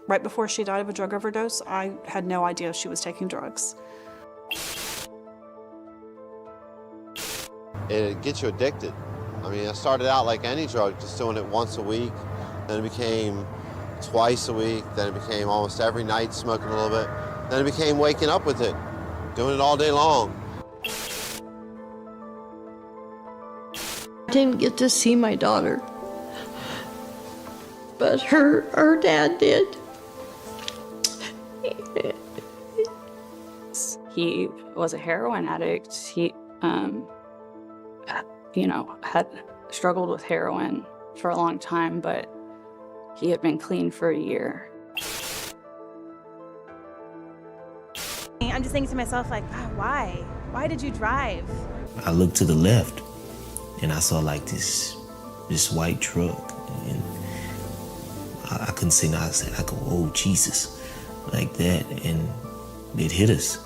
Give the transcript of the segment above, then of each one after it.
Right before she died of a drug overdose, I had no idea she was taking drugs. It gets you addicted. I mean, I started out like any drug, just doing it once a week. Then it became twice a week. Then it became almost every night, smoking a little bit. Then it became waking up with it, doing it all day long. I didn't get to see my daughter, but her dad did. He was a heroin addict. He, had struggled with heroin for a long time, but he had been clean for a year. I'm just thinking to myself, like, why? Why did you drive? I looked to the left, and I saw like this white truck, and I couldn't see nothing. I said, I go, oh, Jesus, like that, and it hit us.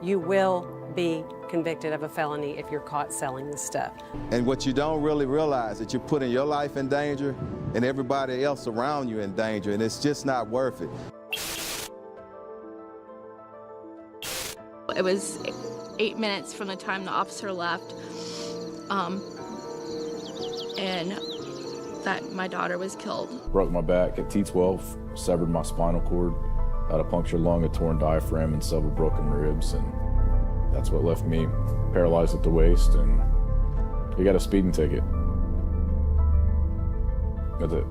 You will be convicted of a felony if you're caught selling this stuff. And what you don't really realize is that you're putting your life in danger and everybody else around you in danger, and it's just not worth it. It was 8 minutes from the time the officer left, and that my daughter was killed. Broke my back at T12, severed my spinal cord, had a punctured lung, a torn diaphragm, and several broken ribs, and that's what left me paralyzed at the waist, and he got a speeding ticket. That's it.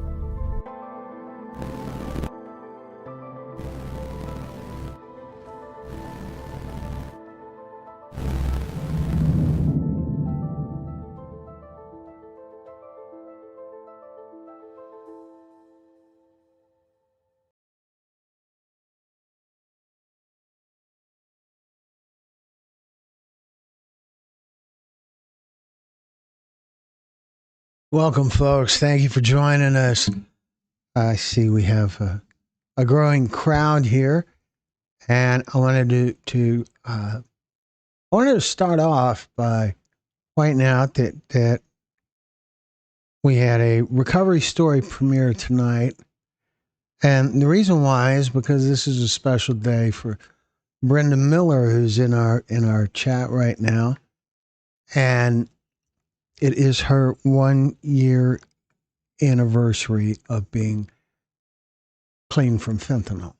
Welcome, folks. Thank you for joining us. I see we have a growing crowd here, and I wanted to start off by pointing out that we had a recovery story premiere tonight, and the reason why is because this is a special day for Brenda Miller, who's in our chat right now, and it is her 1 year anniversary of being clean from fentanyl.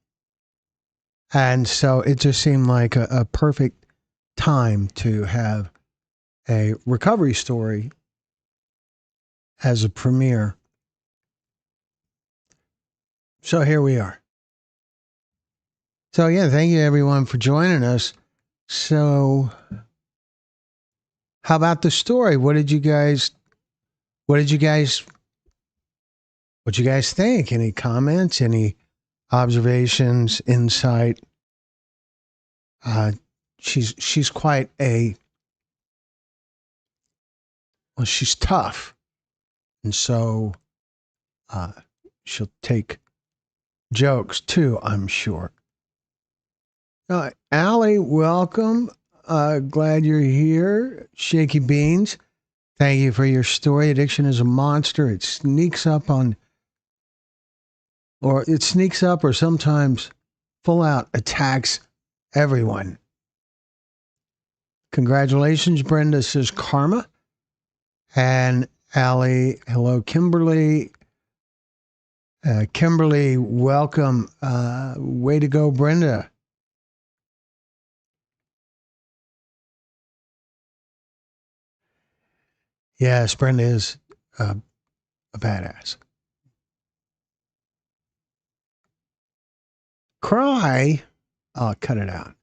And so it just seemed like a perfect time to have a recovery story as a premiere. So here we are. So yeah, thank you everyone for joining us. So how about the story? What you guys think? Any comments? Any observations? Insight? She's quite she's tough, and so she'll take jokes too, I'm sure. Allie, welcome. Glad you're here. Shaky Beans, thank you for your story. Addiction is a monster. It sneaks up or sometimes full out attacks everyone. Congratulations, Brenda, says Karma. And Allie, hello, Kimberly. Kimberly, welcome. Way to go, Brenda. Yes, Brenda is a badass. Cry? Oh, cut it out.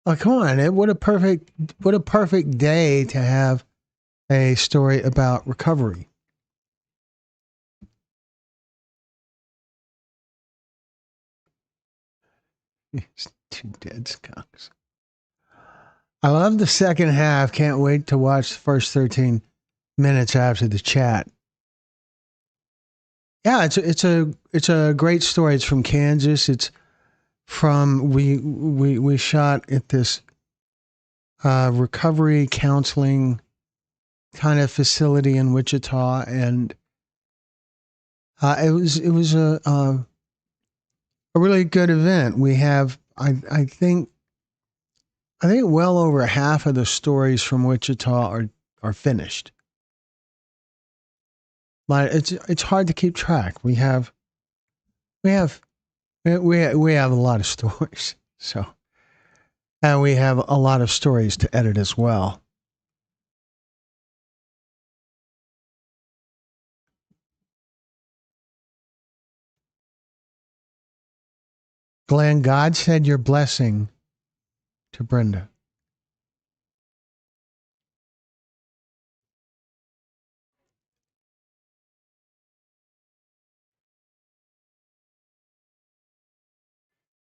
Oh, come on. What a perfect day to have a story about recovery. Two dead skunks. I love the second half. Can't wait to watch the first 13 minutes after the chat. Yeah, it's a great story. It's from Kansas. It's from we shot at this recovery counseling kind of facility in Wichita, and It was a really good event. We have I think well over half of the stories from Wichita are finished. But it's hard to keep track. We have a lot of stories. So, and we have a lot of stories to edit as well. Glenn, God said your blessing to Brenda.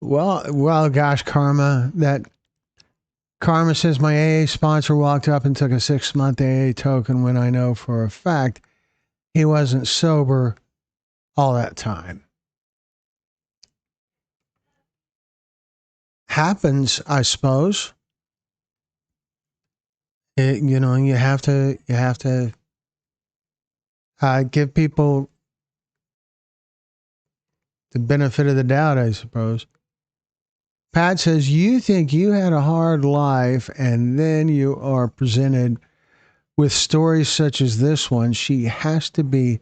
Well, gosh, Karma. That Karma says my AA sponsor walked up and took a 6-month AA token when I know for a fact he wasn't sober all that time. Happens, I suppose. You have to give people the benefit of the doubt, I suppose. Pat says, you think you had a hard life and then you are presented with stories such as this one. She has to be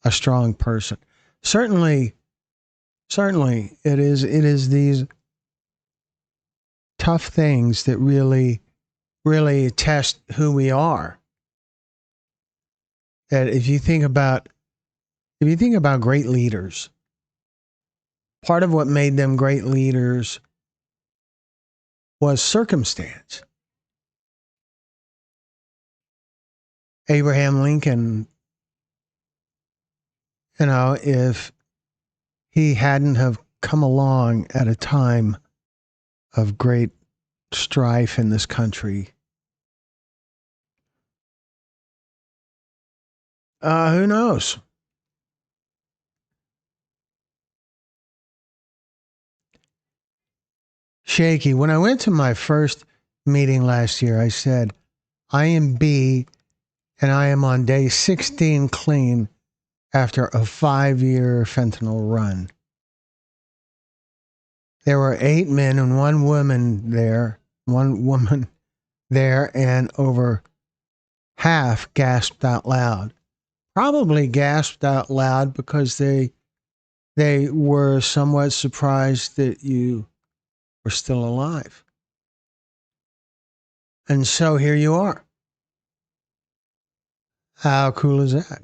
a strong person. Certainly it is these tough things that really test who we are. That if you think about great leaders, part of what made them great leaders was circumstance. Abraham Lincoln, if he hadn't have come along at a time of great strife in this country, who knows? Shaky. When I went to my first meeting last year, I said, I am B and I am on day 16 clean after a 5-year fentanyl run. There were 8 men and 1 woman there, and over half gasped out loud. Probably gasped out loud because they were somewhat surprised that you were still alive. And so here you are. How cool is that?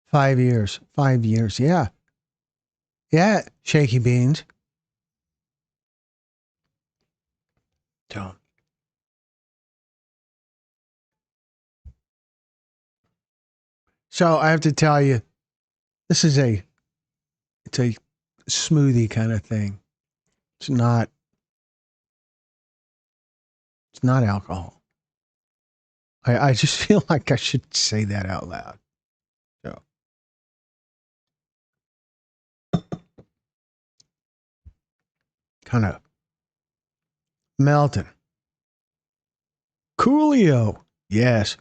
Five years. Yeah. Yeah, Shaky Beans. Don't. So I have to tell you, this is it's a smoothie kind of thing. It's not alcohol. I just feel like I should say that out loud. So. Kind of melting. Coolio. Yes.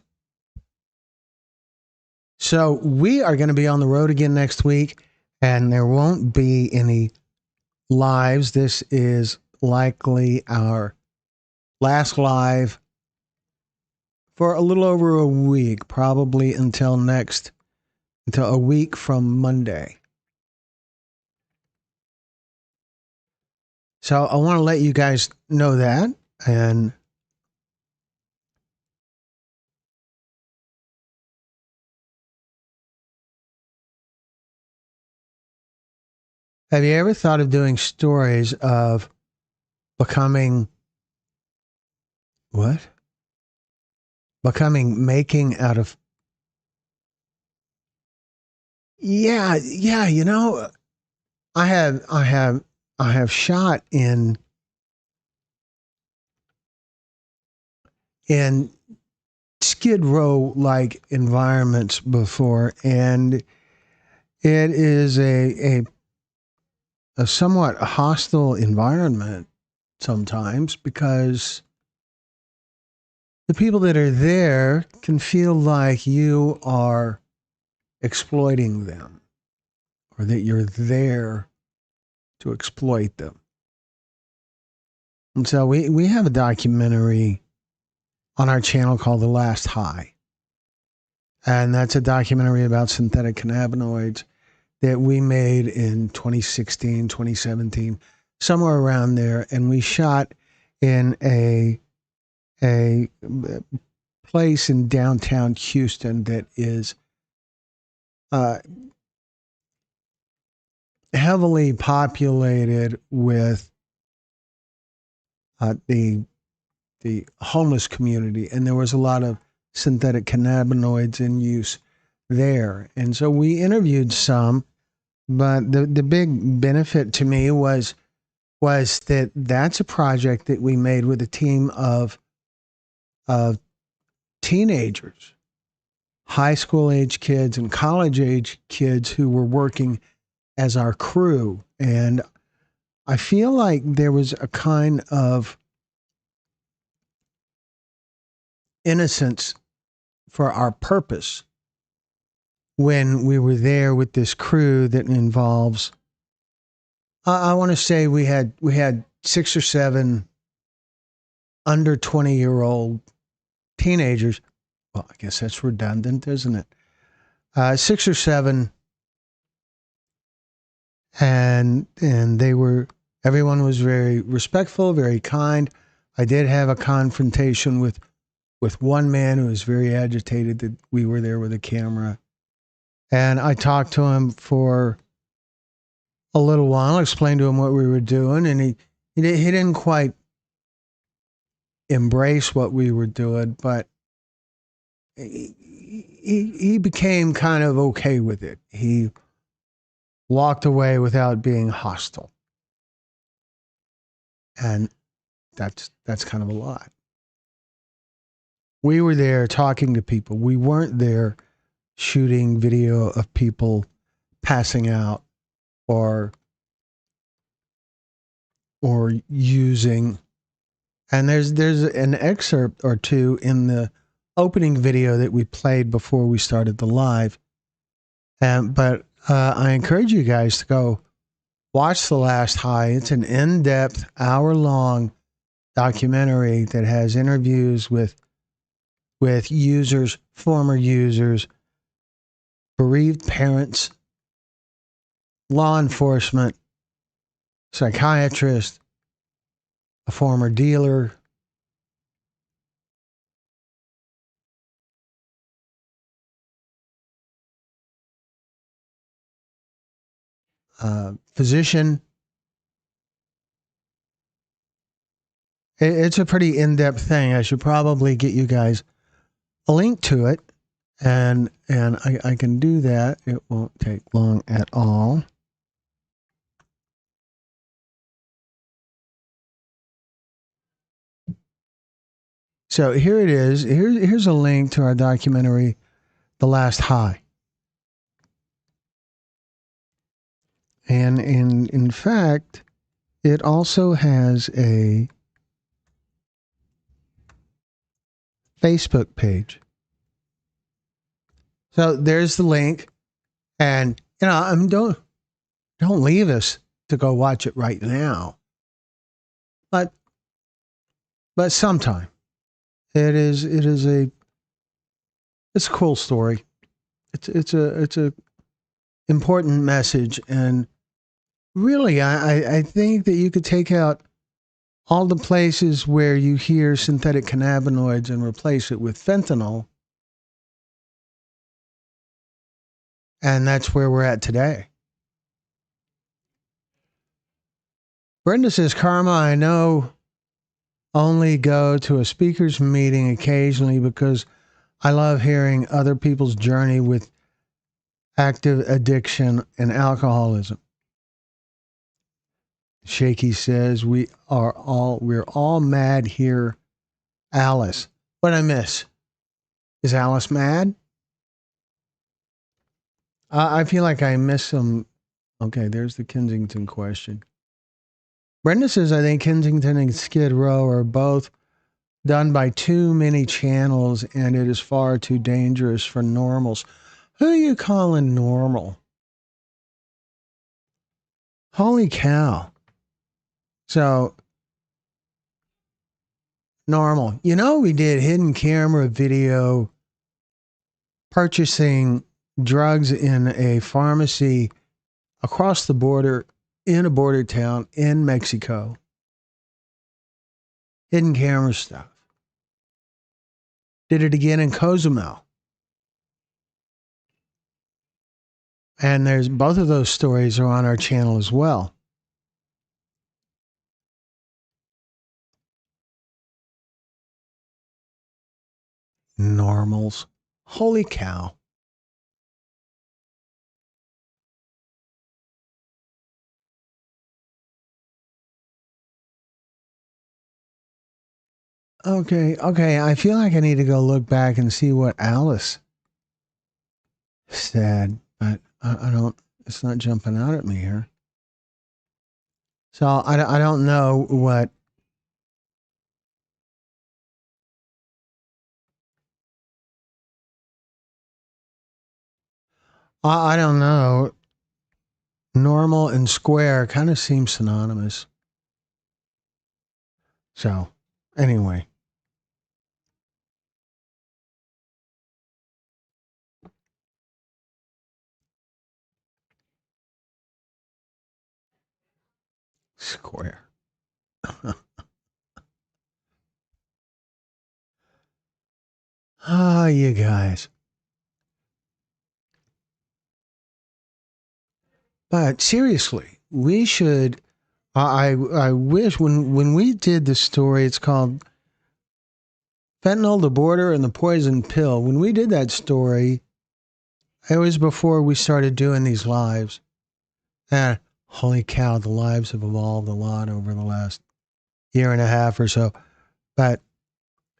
So we are going to be on the road again next week, and there won't be any lives. This is likely our last live for a little over a week, probably until a week from Monday. So I want to let you guys know that. And have you ever thought of doing stories of making out of... Yeah, I have shot in Skid Row like environments before, and it is a somewhat hostile environment sometimes because the people that are there can feel like you are exploiting them or that you're there to exploit them. And so we have a documentary on our channel called The Last High. And that's a documentary about synthetic cannabinoids that we made in 2016, 2017, somewhere around there. And we shot in a place in downtown Houston that is heavily populated with the homeless community, and there was a lot of synthetic cannabinoids in use there. And so we interviewed some, but the big benefit to me was that that's a project that we made with a team of teenagers, high school age kids and college age kids who were working as our crew. And I feel like there was a kind of innocence for our purpose when we were there with this crew that involves, I want to say we had 6 or 7 under 20-year-old teenagers. Well, I guess that's redundant, isn't it? 6 or 7, and everyone was very respectful, very kind. I did have a confrontation with one man who was very agitated that we were there with a camera. And I talked to him for a little while, explained to him what we were doing, and he didn't quite embrace what we were doing, but he became kind of okay with it. He walked away without being hostile. And that's kind of a lot. We were there talking to people. We weren't there shooting video of people passing out or using. And there's an excerpt or two in the opening video that we played before we started the live. But I encourage you guys to go watch The Last High. It's an in-depth, hour-long documentary that has interviews with users, former users, bereaved parents, law enforcement, psychiatrist, a former dealer, physician. It's a pretty in-depth thing. I should probably get you guys a link to it, and I can do that. It won't take long at all. So here it is. Here's a link to our documentary, The Last High. And in fact, it also has a Facebook page. So there's the link, and don't leave us to go watch it right now, but sometime. It's a cool story. It's a important message, and really, I think that you could take out all the places where you hear synthetic cannabinoids and replace it with fentanyl. And that's where we're at today. Brenda says, Karma, I know only go to a speaker's meeting occasionally because I love hearing other people's journey with active addiction and alcoholism. Shaky says, we're all mad here. Alice. What I miss? Is Alice mad? I feel like I miss some. Okay, there's the Kensington question. Brenda says, I think Kensington and Skid Row are both done by too many channels, and it is far too dangerous for normals. Who are you calling normal? Holy cow. So, normal. You know, we did hidden camera video purchasing drugs in a pharmacy across the border in a border town in Mexico. Hidden camera stuff. Did it again in Cozumel. And there's both of those stories are on our channel as well. Normals. Holy cow. Okay. I feel like I need to go look back and see what Alice said, but I don't, it's not jumping out at me here. So I don't know what. I don't know. Normal and square kind of seem synonymous. So, anyway. Square. Ah, you guys. But seriously, we should. I wish when we did this story, it's called Fentanyl, the Border, and the Poison Pill. When we did that story, it was before we started doing these lives. And holy cow, the lives have evolved a lot over the last year and a half or so. But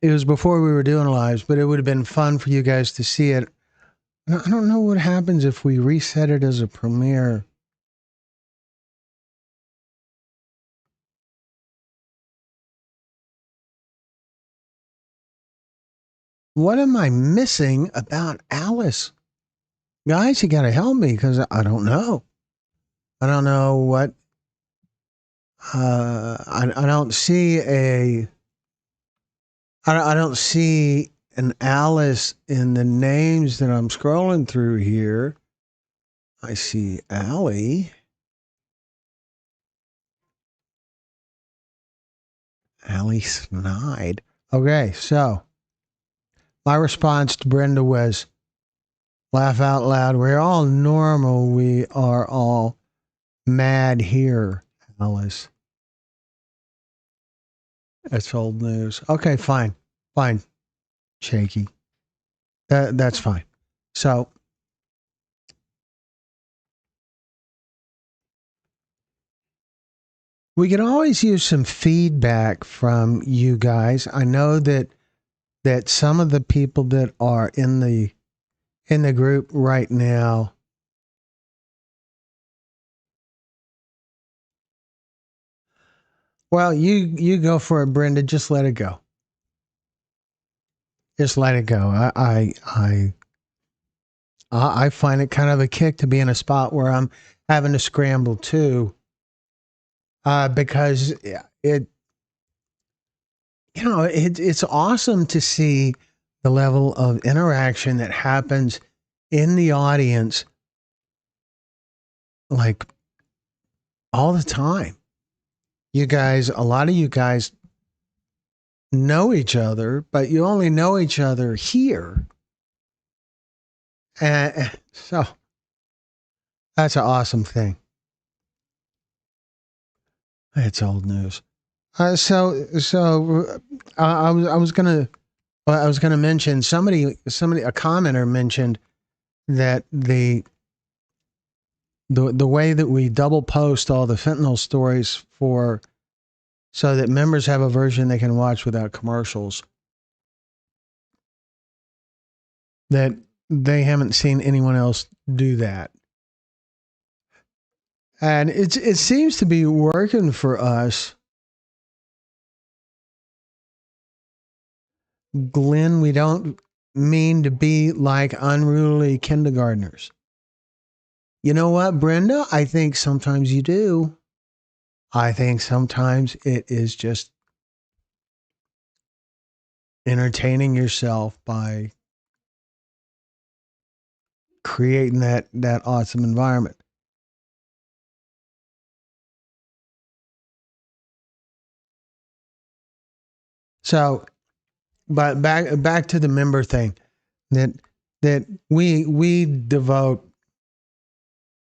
it was before we were doing lives, but it would have been fun for you guys to see it. I don't know what happens if we reset it as a premiere. What am I missing about Alice? Guys, you got to help me because I don't know. I don't know what. I don't see a. I don't see an Alice in the names that I'm scrolling through here. I see Allie. Allie Snide. Okay, so my response to Brenda was laugh out loud. We're all normal. We are all mad here, Alice. That's old news. Okay, fine. Fine. Shaky. That's fine. So we can always use some feedback from you guys. I know that some of the people that are in the group right now well, you go for it, Brenda. Just let it go. Just let it go. I find it kind of a kick to be in a spot where I'm having to scramble too, because it's awesome to see the level of interaction that happens in the audience, like all the time. You guys, a lot of you guys know each other, but you only know each other here. And so that's an awesome thing. It's old news. I was gonna mention somebody a commenter mentioned that the way that we double post all the fentanyl stories so that members have a version they can watch without commercials, that they haven't seen anyone else do that. And it seems to be working for us. Glenn, we don't mean to be like unruly kindergartners. You know what, Brenda? I think sometimes you do. I think sometimes it is just entertaining yourself by creating that awesome environment. So, but back to the member thing, that we devote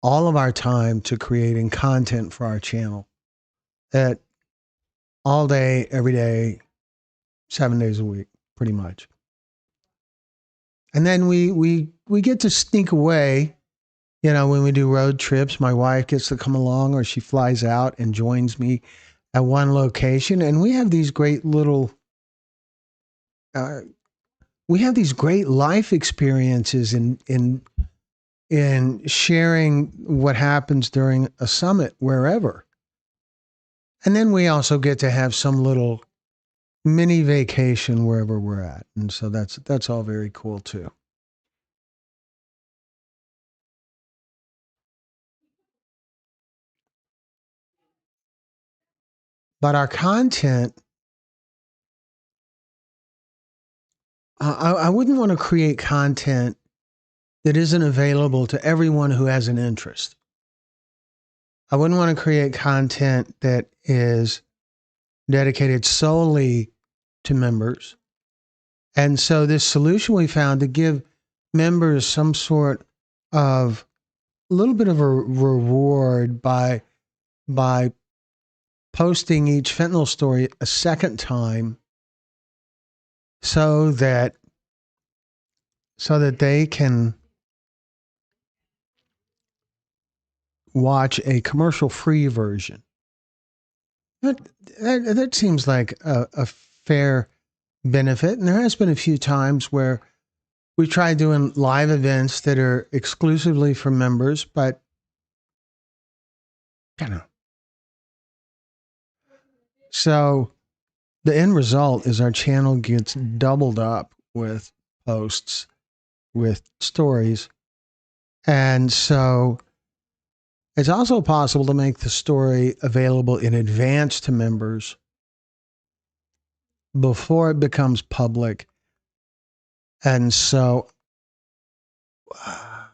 all of our time to creating content for our channel, at all day, every day, 7 days a week, pretty much. And then we get to sneak away. You know, when we do road trips, my wife gets to come along, or she flies out and joins me at one location, and we have these great little we have these great life experiences in sharing what happens during a summit wherever. And then we also get to have some little mini vacation wherever we're at. And so that's all very cool too. But our content, I wouldn't want to create content that isn't available to everyone who has an interest. I wouldn't want to create content that is dedicated solely to members. And so this solution we found to give members some sort of a little bit of a reward by posting each fentanyl story a second time, so that they can watch a commercial-free version. That seems like a fair benefit. And there has been a few times where we tried doing live events that are exclusively for members, but you know. So the end result is our channel gets doubled up with posts, with stories. And so it's also possible to make the story available in advance to members before it becomes public. And so I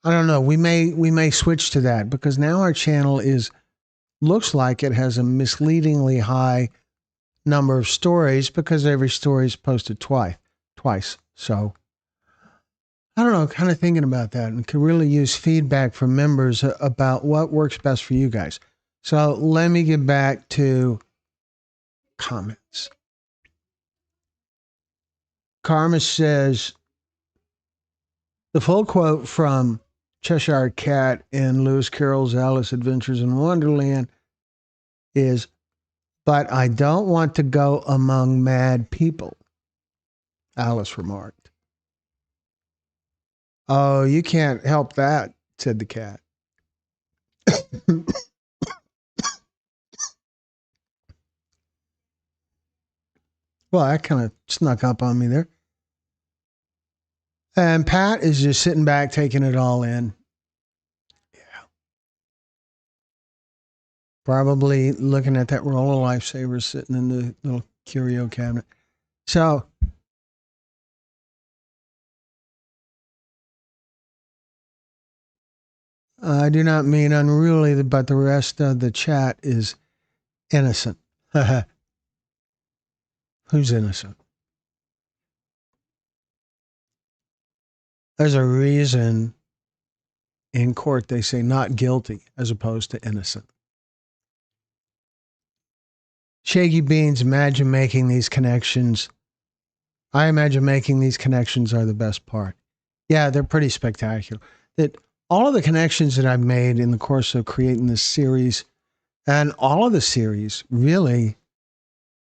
don't know, we may switch to that, because now our channel looks like it has a misleadingly high number of stories, because every story is posted twice. So I don't know, kind of thinking about that, and could really use feedback from members about what works best for you guys. So let me get back to comments. Karma says, the full quote from Cheshire Cat in Lewis Carroll's Alice Adventures in Wonderland is, "But I don't want to go among mad people," Alice remarked. "Oh, you can't help that," said the cat. Well, that kind of snuck up on me there. And Pat is just sitting back, taking it all in. Yeah. Probably looking at that roll of lifesavers sitting in the little curio cabinet. So, I do not mean unruly, but the rest of the chat is innocent. Who's innocent? There's a reason in court they say not guilty as opposed to innocent. Shaky Beans, imagine making these connections. I imagine making these connections are the best part. Yeah, they're pretty spectacular. That all of the connections that I've made in the course of creating this series, and all of the series really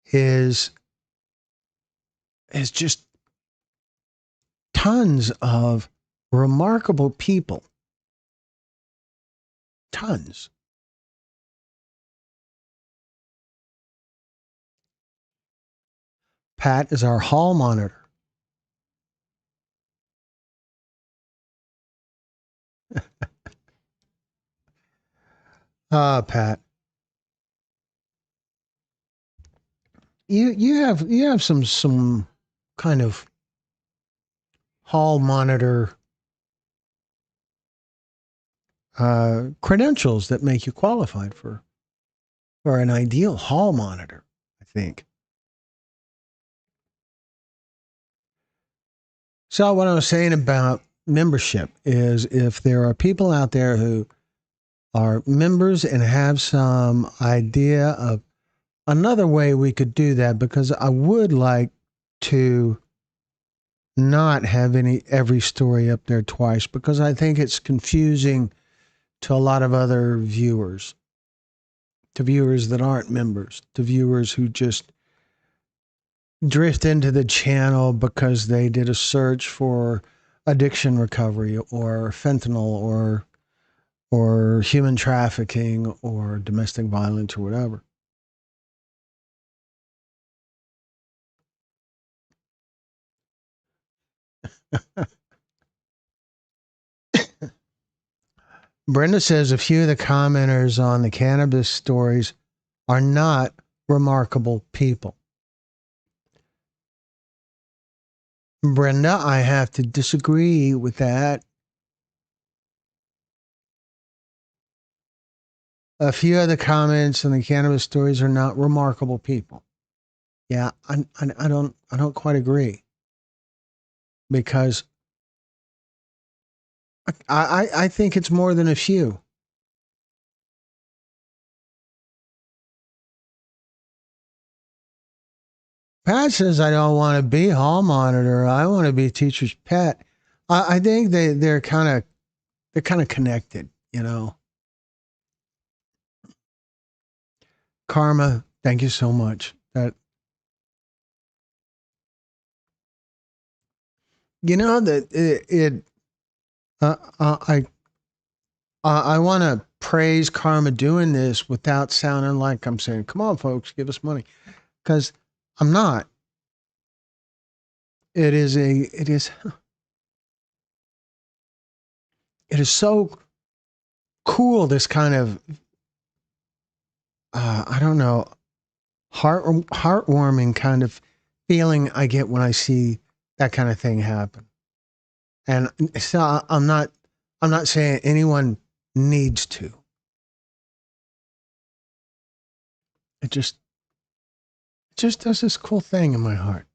is just tons of remarkable people. Tons. Pat is our hall monitor. Pat, you have some kind of hall monitor credentials that make you qualified for an ideal hall monitor, I think. So what I was saying about membership is if there are people out there who are members and have some idea of another way we could do that, because I would like to not have every story up there twice, because I think it's confusing to a lot of other viewers, to viewers that aren't members, to viewers who just drift into the channel because they did a search for addiction recovery or fentanyl or human trafficking or domestic violence or whatever. Brenda says a few of the commenters on the cannabis stories are not remarkable people. Brenda, I have to disagree with that. A few of the comments on the cannabis stories are not remarkable people. Yeah, I don't quite agree, because I think it's more than a few. Pat says I don't want to be hall monitor. I want to be teacher's pet. I think they're kind of connected, you know. Karma, thank you so much. That you know that I want to praise Karma doing this without sounding like I'm saying, "Come on, folks, give us money," because I'm not. It is so cool. This kind of I don't know, heartwarming kind of feeling I get when I see that kind of thing happen. And so I'm not saying anyone needs to. It just does this cool thing in my heart.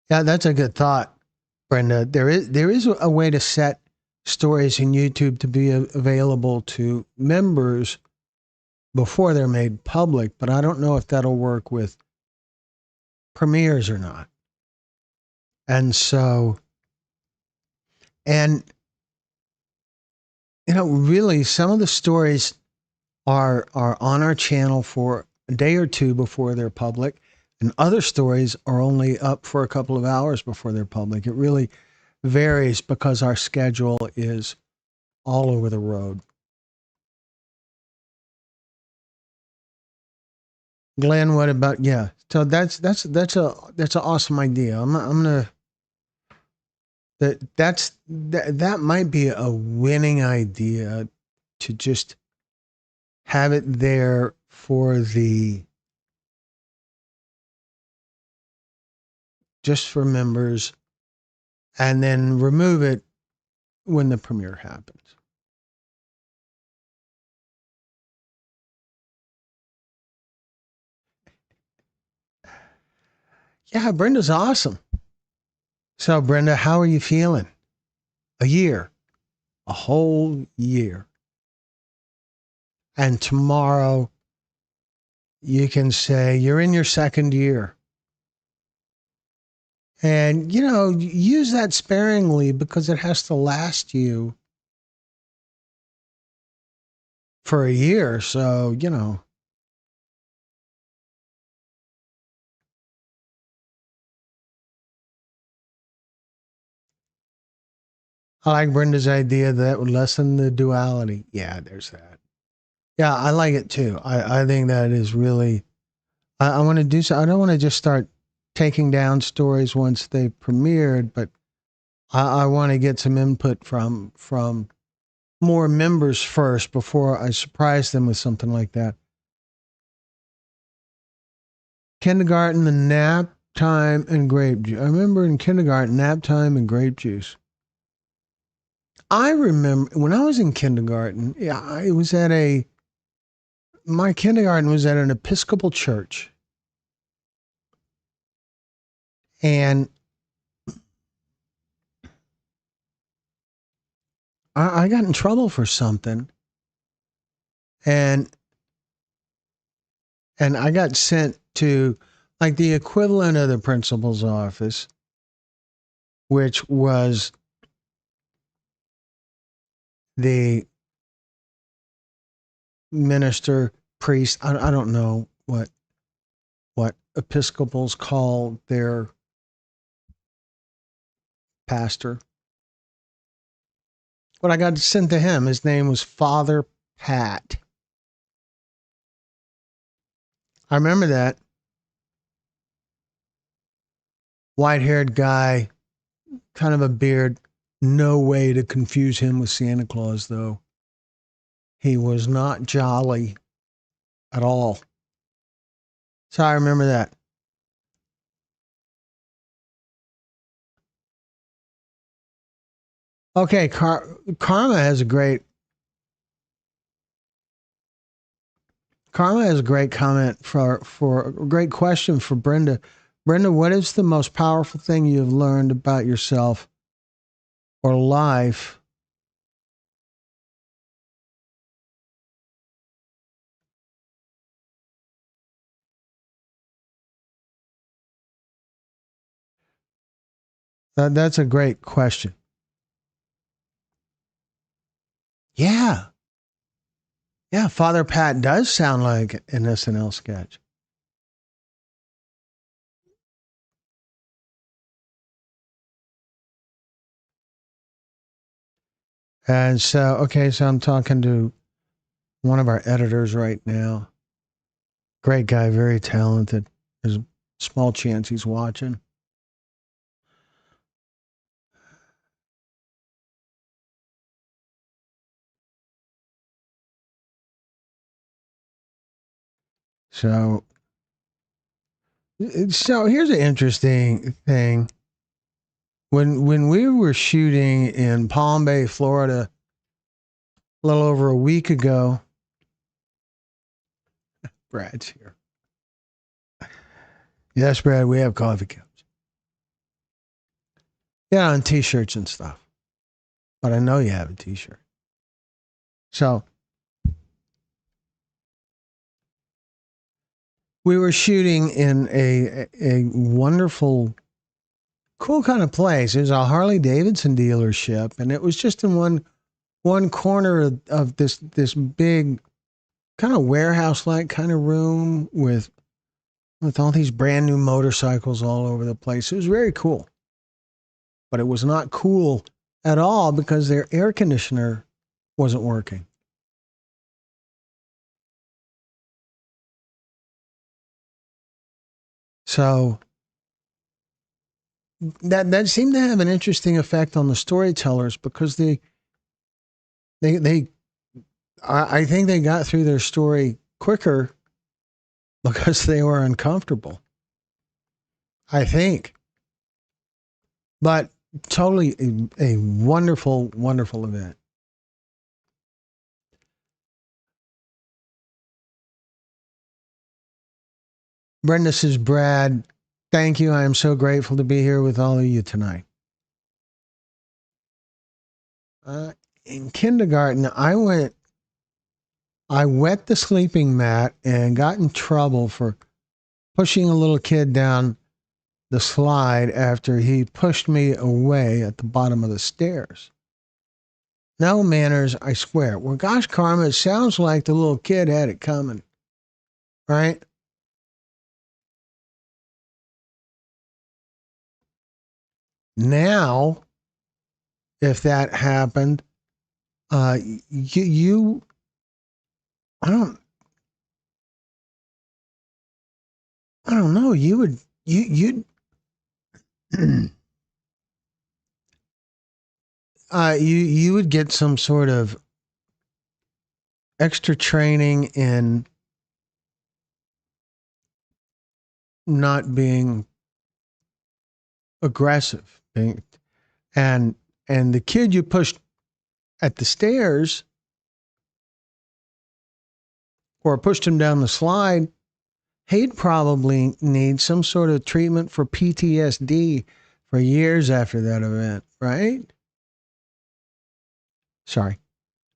Yeah, that's a good thought, Brenda. There is a way to set stories in YouTube to be available to members before they're made public, but I don't know if that'll work with premieres or not. And so, and you know, really, some of the stories are on our channel for a day or two before they're public, and other stories are only up for a couple of hours before they're public. It really varies because our schedule is all over the road. Glenn, what about yeah? So that's an awesome idea. I'm gonna that might be a winning idea, to just have it there for just for members, and then remove it when the premiere happens. Yeah, Brenda's awesome. So, Brenda, how are you feeling? A year, a whole year. And tomorrow, you can say you're in your second year. And, you know, use that sparingly, because it has to last you for a year. So, you know, I like Brenda's idea that would lessen the duality. Yeah, there's that. Yeah, I like it too. I think that is really, I want to do so. I don't want to just start taking down stories once they premiered, but I want to get some input from more members first before I surprise them with something like that. Kindergarten, the nap time and grape juice. I remember in kindergarten, nap time and grape juice. I remember when I was in kindergarten, yeah, it was at my kindergarten was at an Episcopal church. And I got in trouble for something. And I got sent to like the equivalent of the principal's office, which was the minister, priest. I don't know what Episcopals call their pastor. But I got sent to him. His name was Father Pat. I remember that. White-haired guy, kind of a beard. No way to confuse him with Santa Claus, though. He was not jolly at all. So I remember that. Okay, Karma has a great comment for a great question for Brenda. Brenda, what is the most powerful thing you have learned about yourself or life that's a great question. Yeah. Yeah, Father Pat does sound like an SNL sketch. And so, okay, so I'm talking to one of our editors right now. Great guy, very talented. There's a small chance he's watching. So here's an interesting thing. When we were shooting in Palm Bay, Florida, a little over a week ago, Brad's here. Yes, Brad, we have coffee cups. Yeah, and t-shirts and stuff. But I know you have a t-shirt. So we were shooting in a wonderful, cool kind of place. It was a Harley Davidson dealership, and it was just in one corner of this big kind of warehouse-like kind of room with all these brand new motorcycles all over the place. It was very cool. But it was not cool at all because their air conditioner wasn't working. So that seemed to have an interesting effect on the storytellers because I think they got through their story quicker because they were uncomfortable. I think. But totally a wonderful, wonderful event. Brenda says, Brad, thank you. I am so grateful to be here with all of you tonight. In kindergarten, I wet the sleeping mat and got in trouble for pushing a little kid down the slide after he pushed me away at the bottom of the stairs. No manners, I swear. Well, gosh, Karma, it sounds like the little kid had it coming, right? Now, if that happened, you I don't know, you'd you would get some sort of extra training in not being aggressive, and the kid you pushed at the stairs or pushed him down the slide, he'd probably need some sort of treatment for PTSD for years after that event, right? Sorry.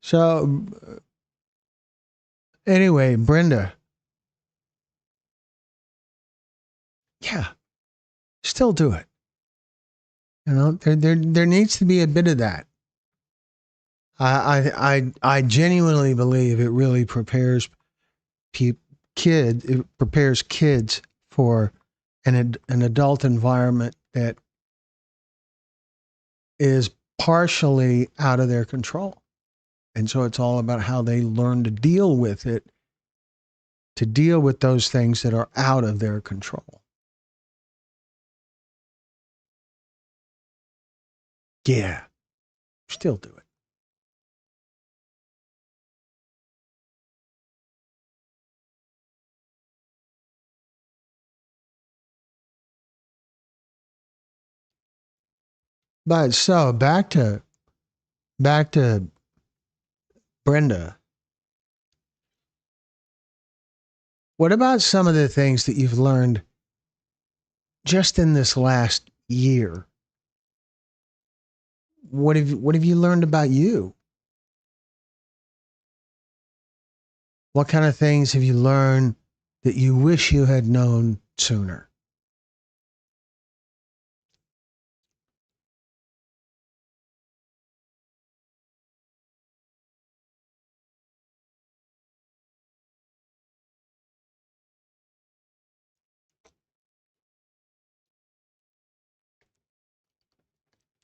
So anyway, Brenda, yeah, still do it. You know, there needs to be a bit of that. I genuinely believe it really prepares it prepares kids for an adult environment that is partially out of their control. And so it's all about how they learn to deal with it, to deal with those things that are out of their control. Yeah, still do it. But so back to Brenda. What about some of the things that you've learned just in this last year? What have you learned about you? What kind of things have you learned that you wish you had known sooner?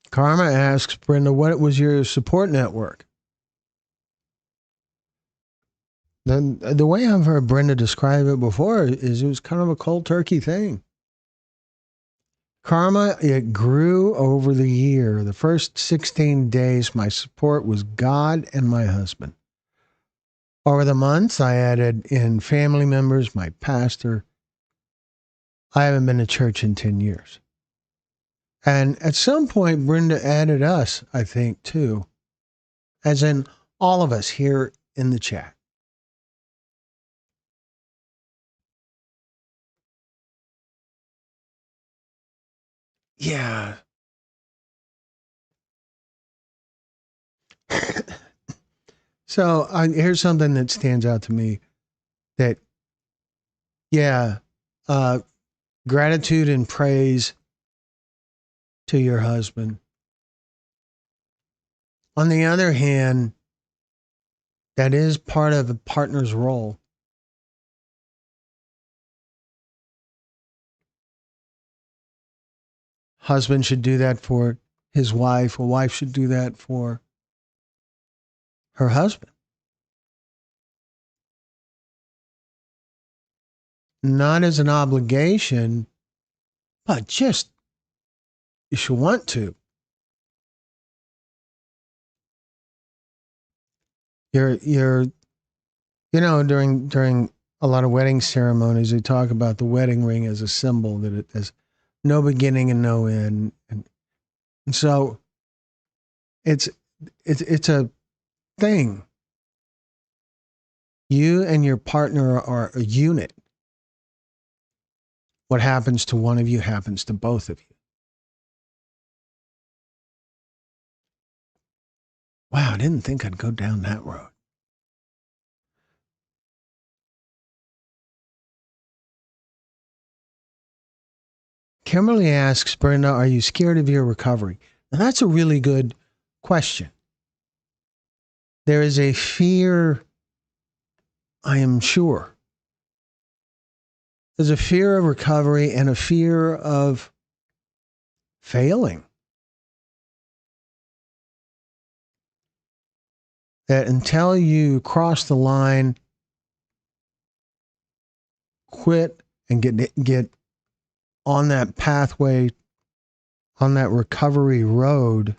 Karma asks Brenda, what was your support network? The way I've heard Brenda describe it before is it was kind of a cold turkey thing. Karma, it grew over the year. The first 16 days, my support was God and my husband. Over the months, I added in family members, my pastor. I haven't been to church in 10 years. And at some point, Brenda added us, I think, too, as in all of us here in the chat. Yeah. So here's something that stands out to me that, yeah, gratitude and praise to your husband. On the other hand, that is part of a partner's role. Husband should do that for his wife. A wife should do that for her husband. Not as an obligation, but just you should want to. During a lot of wedding ceremonies, they talk about the wedding ring as a symbol that it has no beginning and no end, and so it's a thing. You and your partner are a unit. What happens to one of you happens to both of you. Wow, I didn't think I'd go down that road. Kimberly asks, Brenda, are you scared of your recovery? Now, that's a really good question. There is a fear, I am sure. There's a fear of recovery and a fear of failing. that until you cross the line, quit and get on that pathway, on that recovery road,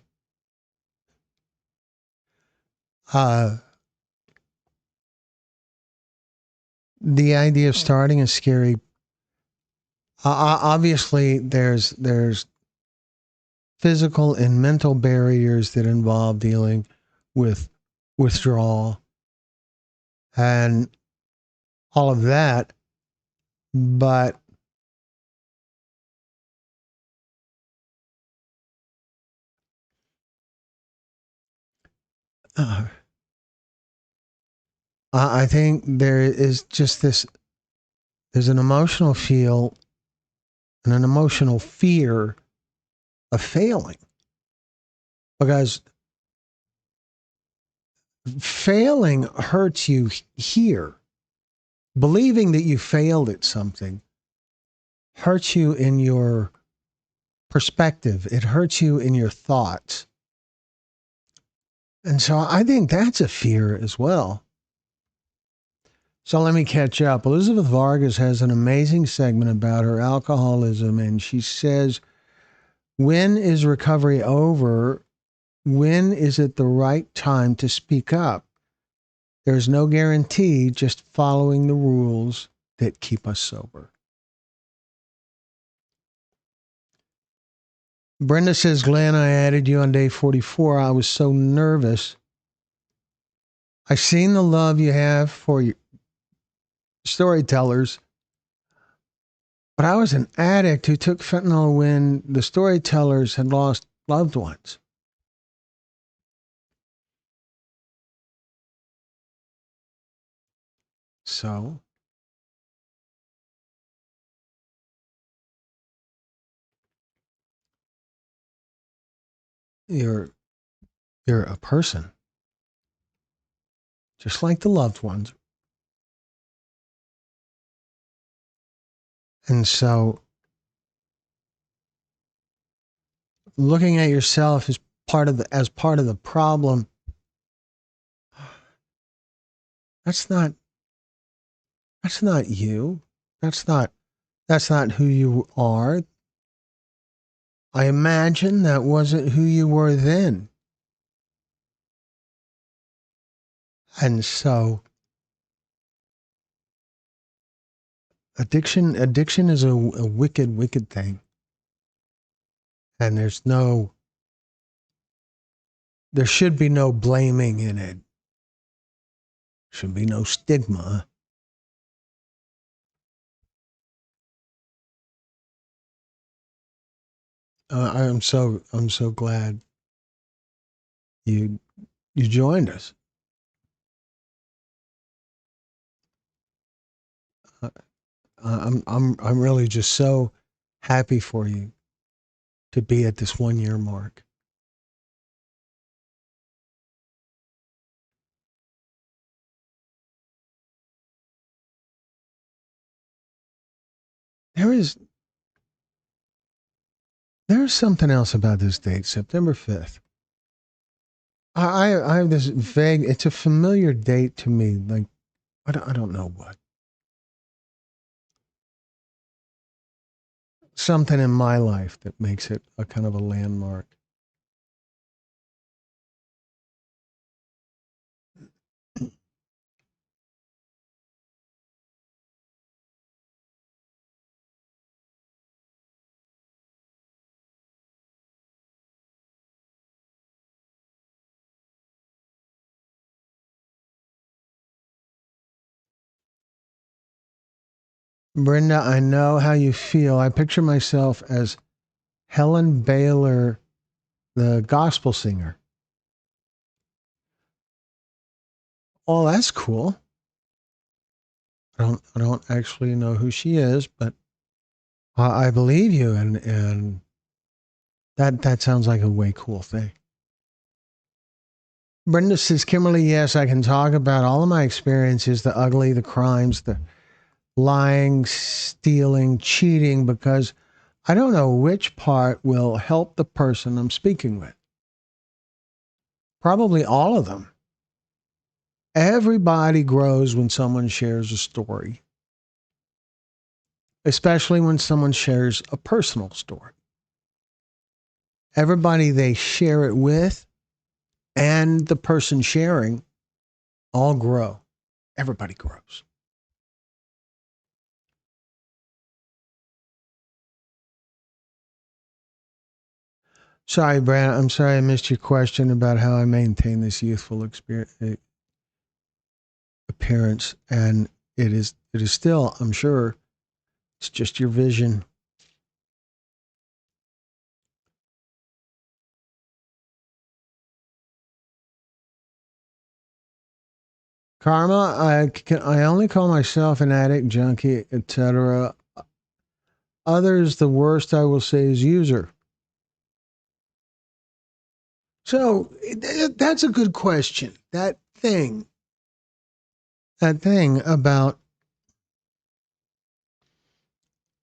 the idea of starting is scary. Obviously, there's physical and mental barriers that involve dealing with withdrawal and all of that, but I think there is just this. There's an emotional feel and an emotional fear of failing, because failing hurts you here. Believing that you failed at something hurts you in your perspective. It hurts you in your thoughts. And so I think that's a fear as well. So let me catch up. Elizabeth Vargas has an amazing segment about her alcoholism, and she says, when is recovery over? When is it the right time to speak up? There's no guarantee, just following the rules that keep us sober. Brenda says, Glenn, I added you on day 44. I was so nervous. I seen the love you have for your storytellers, but I was an addict who took fentanyl when the storytellers had lost loved ones. So, you're a person, just like the loved ones. And so looking at yourself as part of the problem, that's not you. That's not who you are. I imagine that wasn't who you were then. And so addiction is a wicked thing. And there should be no blaming in it. Should be no stigma. I'm so glad you joined us. I'm really just so happy for you to be at this 1 year mark. There is something else about this date, September 5th. I have this vague, it's a familiar date to me. Like, I don't know what. Something in my life that makes it a kind of a landmark. Brenda, I know how you feel. I picture myself as Helen Baylor, the gospel singer. Oh, that's cool. I don't actually know who she is, but I believe you, and that sounds like a way cool thing. Brenda says, Kimberly, yes, I can talk about all of my experiences, the ugly, the crimes, the lying, stealing, cheating, because I don't know which part will help the person I'm speaking with. Probably all of them. Everybody grows when someone shares a story, especially when someone shares a personal story. Everybody they share it with and the person sharing all grow. Everybody grows. Sorry, Brad. I'm sorry I missed your question about how I maintain this youthful appearance. And it is still, I'm sure, it's just your vision. Karma, I only call myself an addict, junkie, etc. Others, the worst I will say is user. So that's a good question. That thing about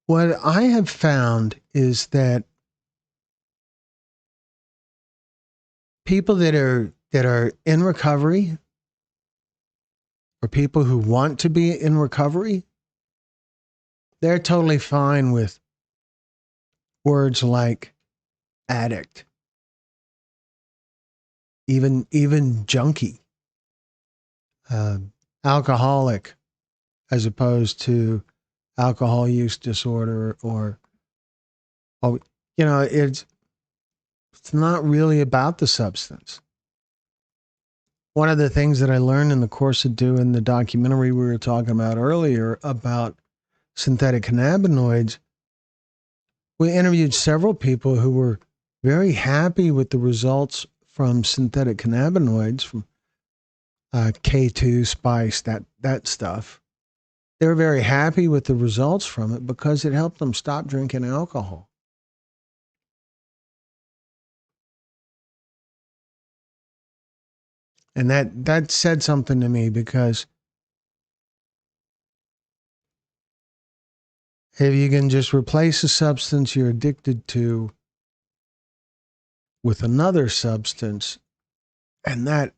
what I have found is that people that are in recovery or people who want to be in recovery, they're totally fine with words like addict, even junkie, alcoholic, as opposed to alcohol use disorder or it's not really about the substance. One of the things that I learned in the course of doing the documentary we were talking about earlier about synthetic cannabinoids, we interviewed several people who were very happy with the results from synthetic cannabinoids, from K2, spice, that stuff. They were very happy with the results from it because it helped them stop drinking alcohol. And that said something to me, because if you can just replace a substance you're addicted to with another substance, and that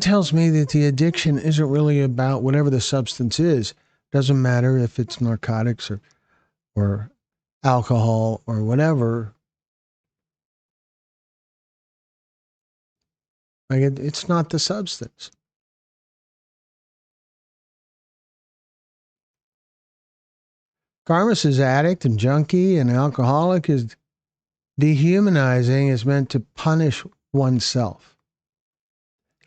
tells me that the addiction isn't really about whatever the substance is. Doesn't matter if it's narcotics or alcohol or whatever. Like it's not the substance. Karma says addict and junkie and alcoholic is dehumanizing, is meant to punish oneself.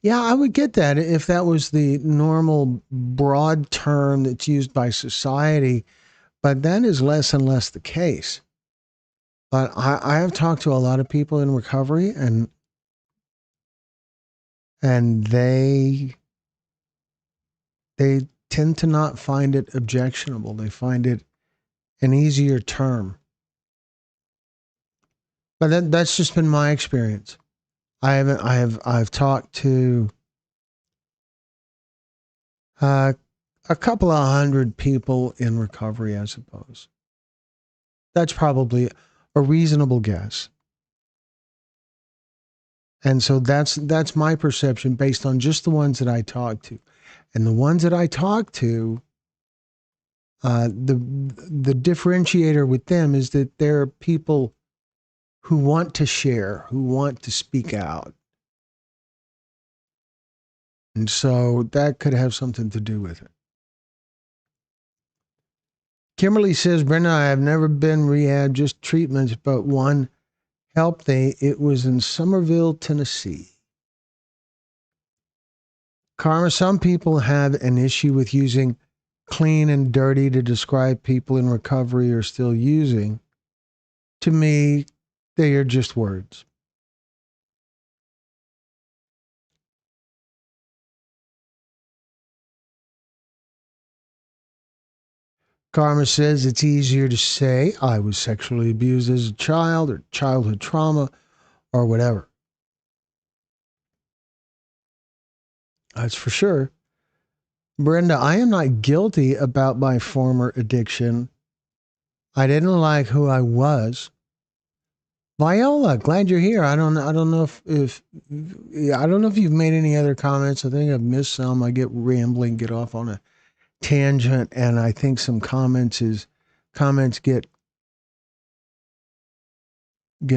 Yeah, I would get that if that was the normal broad term that's used by society, but that is less and less the case. But I have talked to a lot of people in recovery, and they tend to not find it objectionable. They find it an easier term. But that's just been my experience. I've talked to a couple of hundred people in recovery, I suppose. That's probably a reasonable guess. And so that's my perception based on just the ones that I talked to. And the ones that I talked to, the differentiator with them is that they're people who want to share, who want to speak out. And so that could have something to do with it. Kimberly says, Brenda, I have never been rehab, just treatments, but one helped. It was in Somerville, Tennessee. Karma, some people have an issue with using clean and dirty to describe people in recovery or still using. To me, they are just words. Karma says it's easier to say I was sexually abused as a child or childhood trauma or whatever. That's for sure. Brenda, I am not guilty about my former addiction. I didn't like who I was. Viola, glad you're here. I don't know if I don't know if you've made any other comments. I think I've missed some. I get rambling, get off on a tangent, and I think some comments get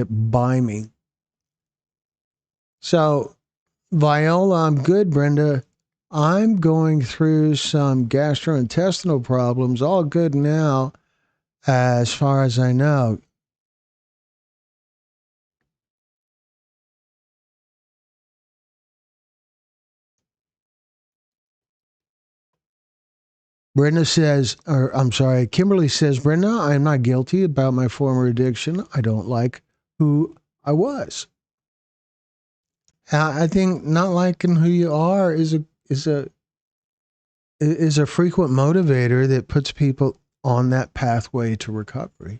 by me. So, Viola, I'm good, Brenda. I'm going through some gastrointestinal problems. All good now, as far as I know. Brenda says, or I'm sorry, Kimberly says, Brenda, I'm not guilty about my former addiction. I don't like who I was. I think not liking who you are is a frequent motivator that puts people on that pathway to recovery.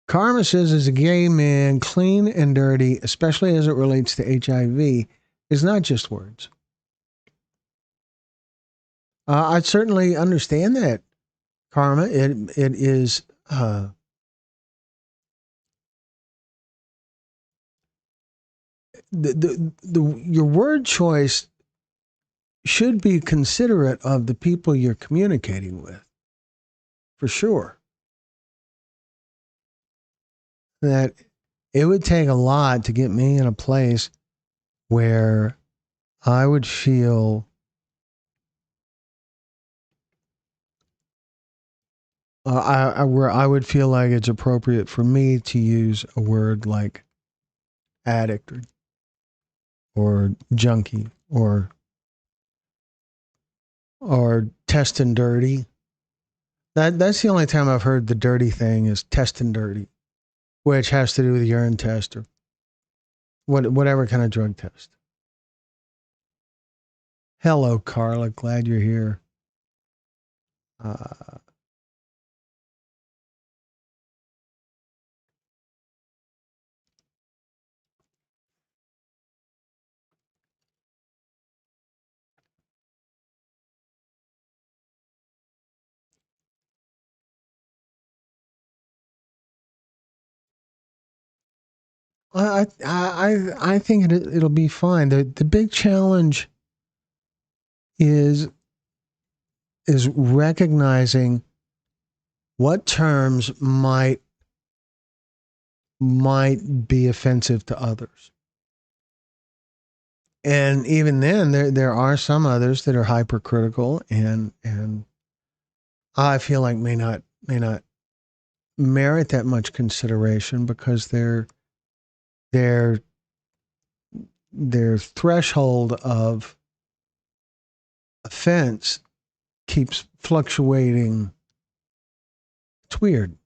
Karma says, as a gay man, clean and dirty, especially as it relates to HIV, is not just words. I certainly understand that, Karma. It is your word choice should be considerate of the people you're communicating with, for sure. That it would take a lot to get me in a place where I would feel where I would feel like it's appropriate for me to use a word like addict or junkie or testing dirty. That's the only time I've heard the dirty thing is testing dirty, which has to do with urine test or whatever kind of drug test. Hello, Carla. Glad you're here. I think it'll be fine. The big challenge is recognizing what terms might be offensive to others. And even then, there are some others that are hypercritical and I feel like may not merit that much consideration because their threshold of offense keeps fluctuating. It's weird.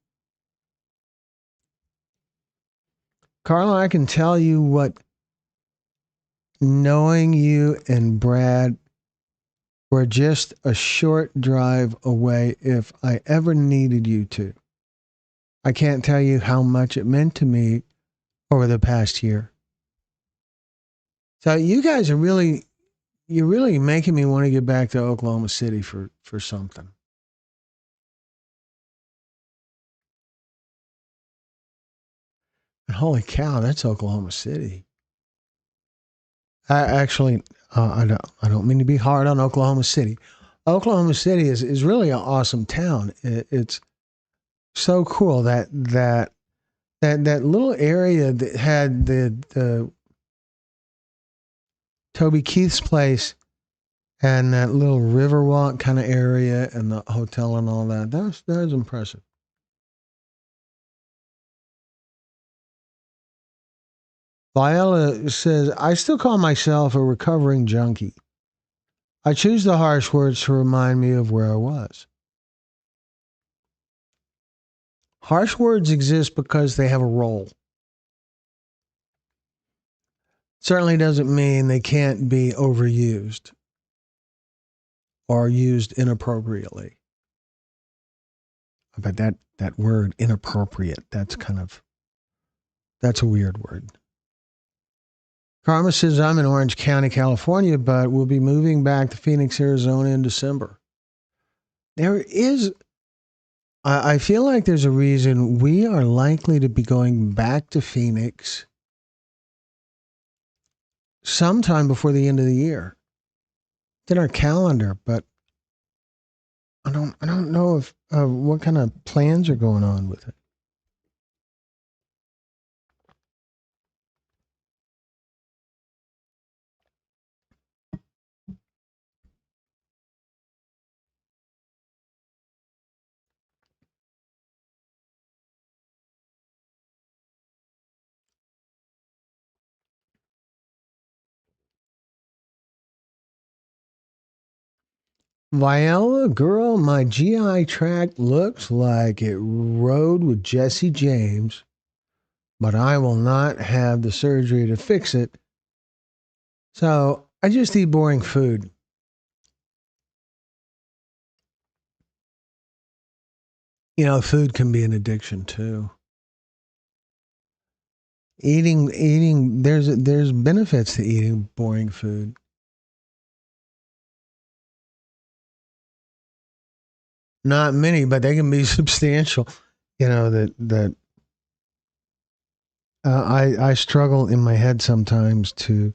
Carla, I can tell you what knowing you and Brad were just a short drive away if I ever needed you to. I can't tell you how much it meant to me over the past year. So you guys are you're really making me want to get back to Oklahoma City for something. Holy cow, that's Oklahoma City. I don't mean to be hard on Oklahoma City. Oklahoma City is really an awesome town. It's so cool that little area that had the Toby Keith's place and that little Riverwalk kind of area and the hotel and all that. That was impressive. Viola says, I still call myself a recovering junkie. I choose the harsh words to remind me of where I was. Harsh words exist because they have a role. Certainly doesn't mean they can't be overused or used inappropriately. But that word, inappropriate, that's a weird word. Karma says, I'm in Orange County, California, but we'll be moving back to Phoenix, Arizona in December. There is I feel like there's a reason we are likely to be going back to Phoenix sometime before the end of the year. It's in our calendar, but I don't know if what kind of plans are going on with it. Viola, girl, my GI tract looks like it rode with Jesse James, but I will not have the surgery to fix it. So I just eat boring food. You know, food can be an addiction too. Eating. There's benefits to eating boring food. Not many, but they can be substantial. You know that I struggle in my head sometimes to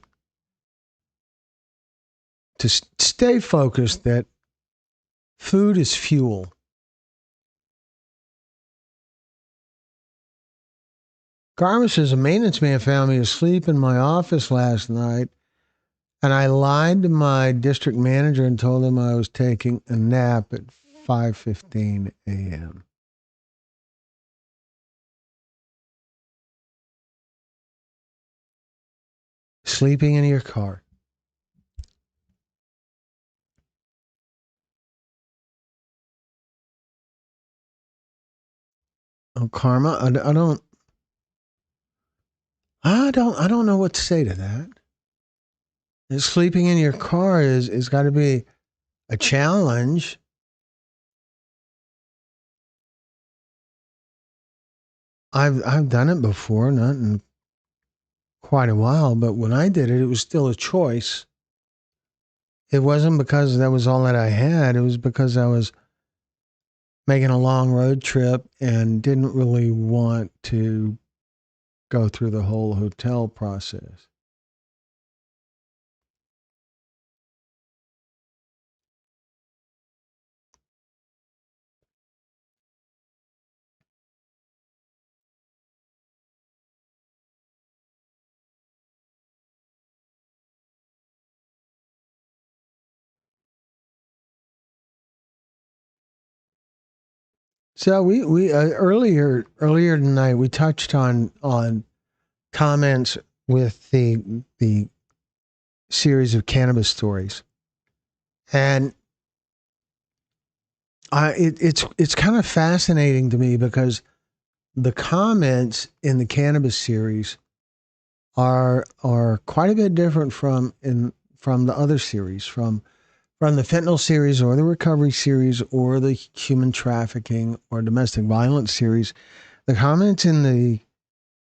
stay focused that food is fuel. Garma says a maintenance man found me asleep in my office last night, and I lied to my district manager and told him I was taking a nap at 5:15 a.m. Sleeping in your car. Oh, karma. I don't know what to say to that. Sleeping in your car is got to be a challenge. I've done it before, not in quite a while, but when I did it, it was still a choice. It wasn't because that was all that I had. It was because I was making a long road trip and didn't really want to go through the whole hotel process. So we earlier tonight we touched on comments with the series of cannabis stories, and it's kind of fascinating to me because the comments in the cannabis series are quite a bit different from the other series, from the fentanyl series or the recovery series or the human trafficking or domestic violence series. The comments in the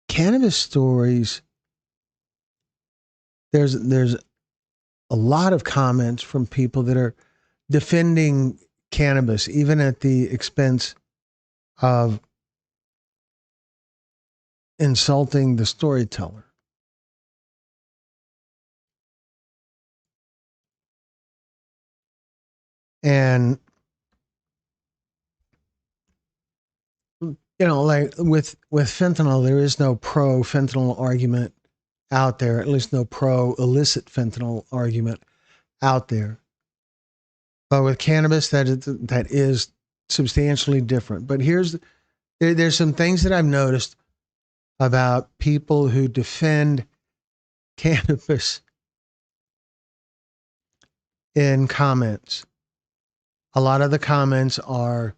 cannabis stories, there's a lot of comments from people that are defending cannabis, even at the expense of insulting the storyteller. And, you know, like with fentanyl, there is no pro fentanyl argument out there, at least no pro illicit fentanyl argument out there. But with cannabis, that is substantially different. But there's some things that I've noticed about people who defend cannabis in comments. A lot of the comments are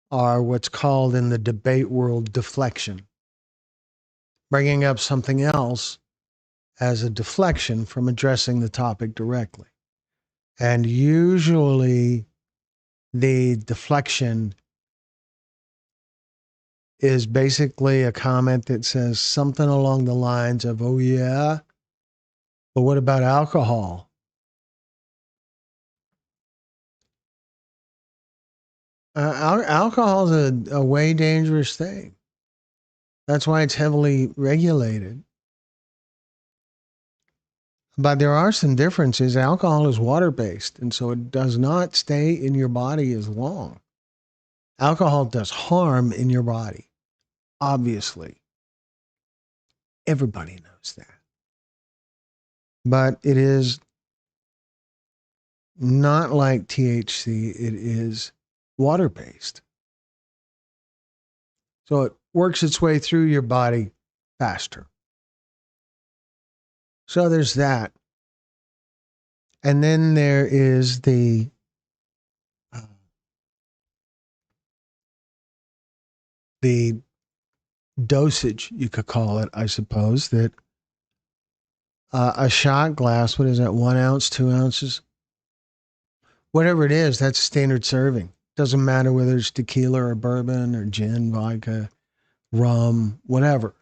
what's called in the debate world deflection, bringing up something else as a deflection from addressing the topic directly. And usually the deflection is basically a comment that says something along the lines of, oh yeah, but what about alcohol? Alcohol is a way dangerous thing. That's why it's heavily regulated. But there are some differences. Alcohol is water based, and so it does not stay in your body as long. Alcohol does harm in your body, obviously. Everybody knows that. But it is not like THC, it is water based. So it works its way through your body faster. So there's that. And then there is the dosage, you could call it, I suppose, that a shot glass, what is that, 1 ounce, 2 ounces? Whatever it is, that's standard serving. Doesn't matter whether it's tequila or bourbon or gin, vodka, rum, whatever.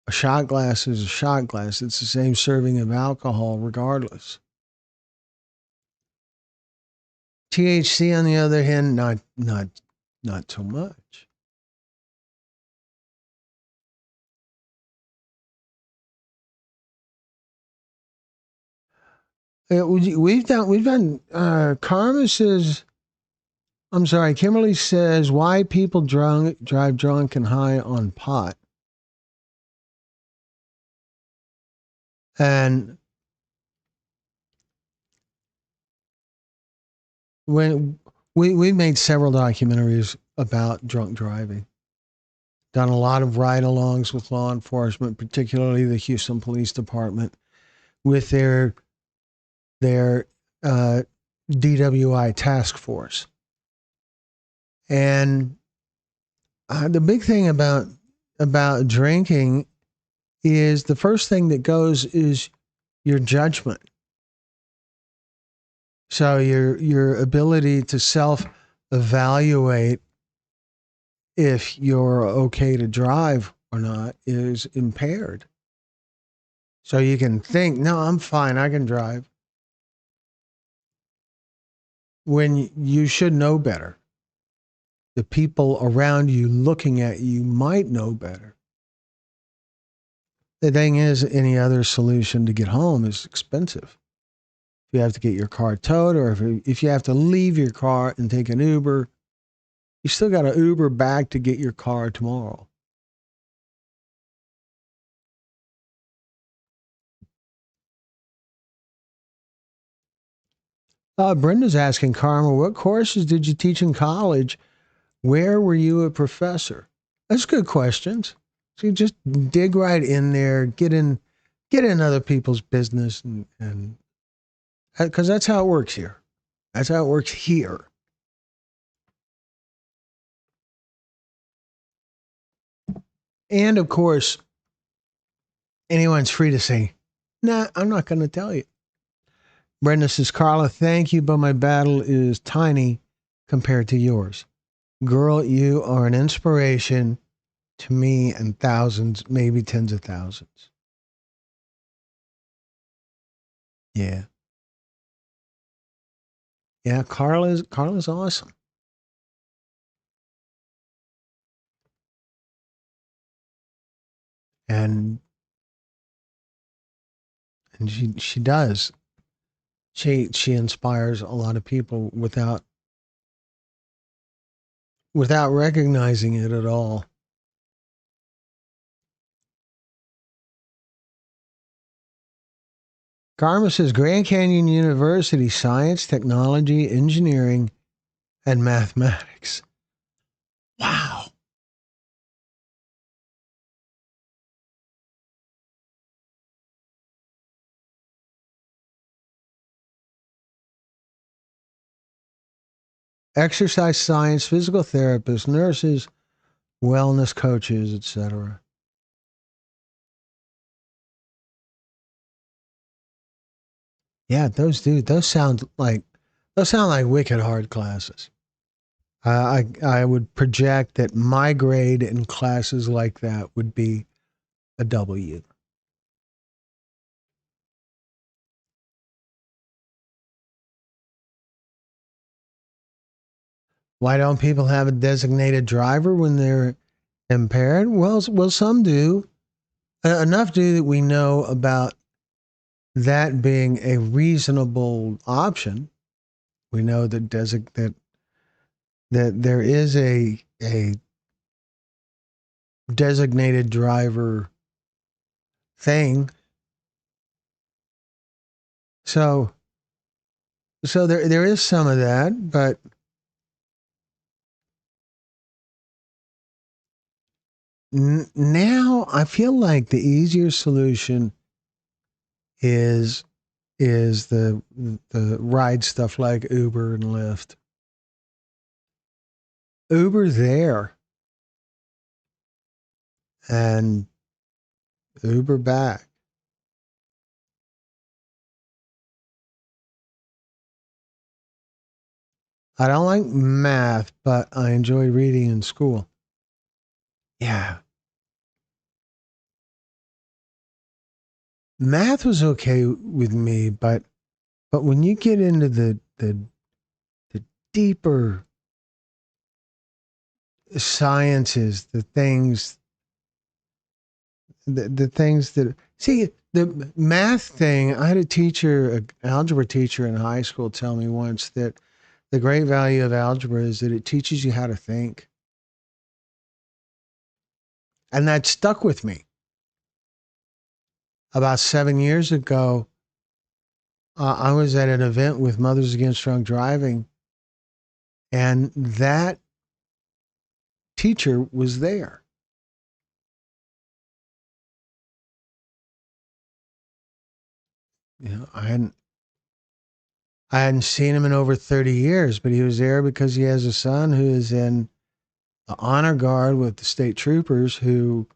A shot glass is a shot glass. It's the same serving of alcohol regardless. THC, on the other hand, not so much. We've done. Karma says, I'm sorry. Kimberly says, why people drive drunk and high on pot, and when we made several documentaries about drunk driving, done a lot of ride-alongs with law enforcement, particularly the Houston Police Department, with their DWI task force. And the big thing about drinking is the first thing that goes is your judgment. So your ability to self-evaluate if you're okay to drive or not is impaired. So you can think, no, I'm fine, I can drive, when you should know better. The people around you looking at you might know better. The thing is, any other solution to get home is expensive. If you have to get your car towed, or if you have to leave your car and take an Uber, you still got to Uber back to get your car tomorrow. Brenda's asking, Karma, what courses did you teach in college? Where were you a professor? That's good questions. So you just dig right in there, get in other people's business, and because that's how it works here. That's how it works here. And of course, anyone's free to say, nah, I'm not going to tell you. Brenda says, Carla, thank you, but my battle is tiny compared to yours. Girl, you are an inspiration to me and thousands, maybe tens of thousands. Yeah. Yeah, Carla's awesome. And she does. She inspires a lot of people without recognizing it at all. Karma says Grand Canyon University, science, technology, engineering, and mathematics. Wow. Exercise science, physical therapists, nurses, wellness coaches, etc. Yeah, those sound like wicked hard classes. I would project that my grade in classes like that would be a W. Why don't people have a designated driver when they're impaired? Well, some do. Enough do that we know about that being a reasonable option. We know that that there is a designated driver thing. So there is some of that, but now I feel like the easier solution is the ride stuff like Uber and Lyft. Uber there and Uber back. I don't like math, but I enjoy reading in school. Yeah. Math was okay with me, but when you get into the deeper sciences, the things that see the math thing, I had a teacher, an algebra teacher in high school tell me once that the great value of algebra is that it teaches you how to think. And that stuck with me. About 7 years ago, I was at an event with Mothers Against Drunk Driving, and that teacher was there. You know, I hadn't seen him in over 30 years, but he was there because he has a son who is in the honor guard with the state troopers, who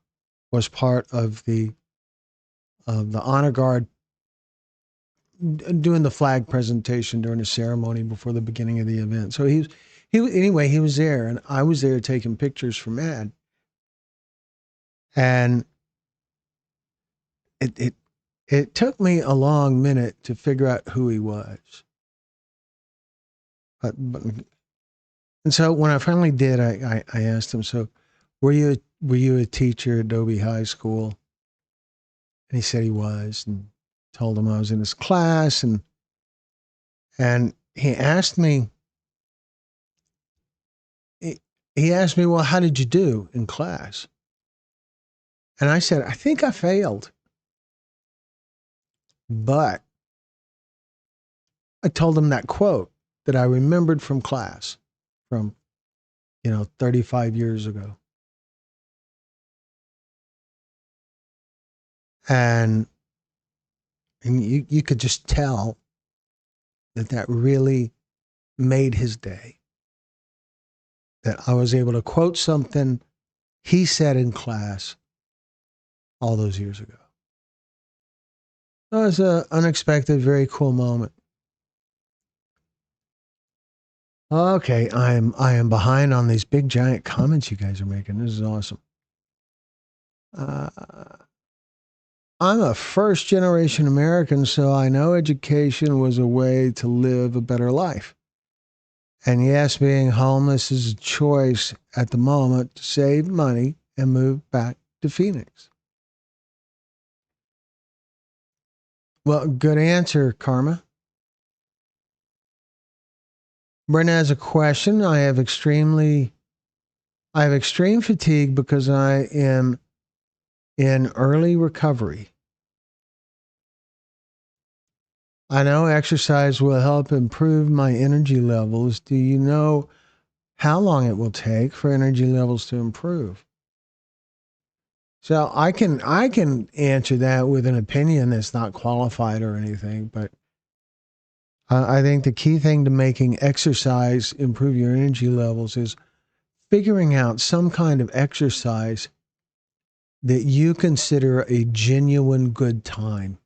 was part of the honor guard doing the flag presentation during the ceremony before the beginning of the event. So anyway, he was there, and I was there taking pictures for Mad. And it took me a long minute to figure out who he was. And so when I finally did, I asked him, so were you a teacher at Adobe High School? And he said he was, and told him I was in his class, and he asked me, well, how did you do in class? And I said, I think I failed. But I told him that quote that I remembered from class from, 35 years ago. And you could just tell that really made his day. That I was able to quote something he said in class all those years ago. That was an unexpected, very cool moment. Okay, I am behind on these big giant comments you guys are making. This is awesome. I'm a first generation American, so I know education was a way to live a better life. And yes, being homeless is a choice at the moment to save money and move back to Phoenix. Well, good answer, Karma. Brenda has a question. I have extreme fatigue because I am in early recovery. I know exercise will help improve my energy levels. Do you know how long it will take for energy levels to improve? So I can answer that with an opinion that's not qualified or anything, but I think the key thing to making exercise improve your energy levels is figuring out some kind of exercise that you consider a genuine good time.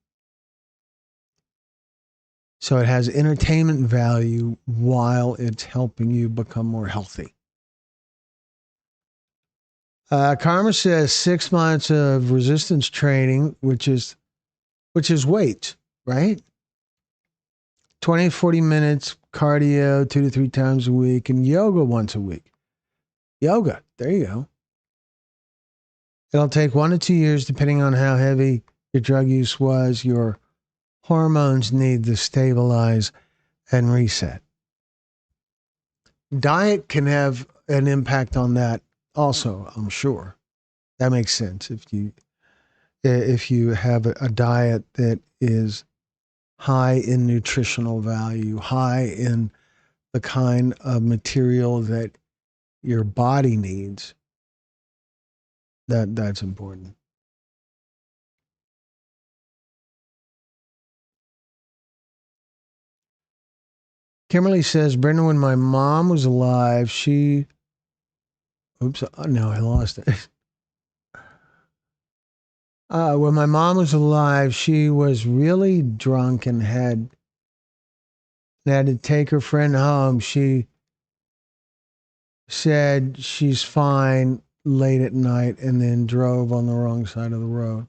So it has entertainment value while it's helping you become more healthy. Karma says 6 months of resistance training, which is weight, right? 20 to 40 minutes cardio 2 to 3 times a week, and yoga once a week. Yoga, there you go. It'll take 1 to 2 years, depending on how heavy your drug use was. Your hormones need to stabilize and reset. Diet can have an impact on that also, I'm sure. That makes sense. If you have a diet that is high in nutritional value, high in the kind of material that your body needs, that's important. Kimberly says, Brenda, when my mom was alive, she... Oops, no, I lost it. When my mom was alive, she was really drunk and had to take her friend home. She said she's fine late at night and then drove on the wrong side of the road.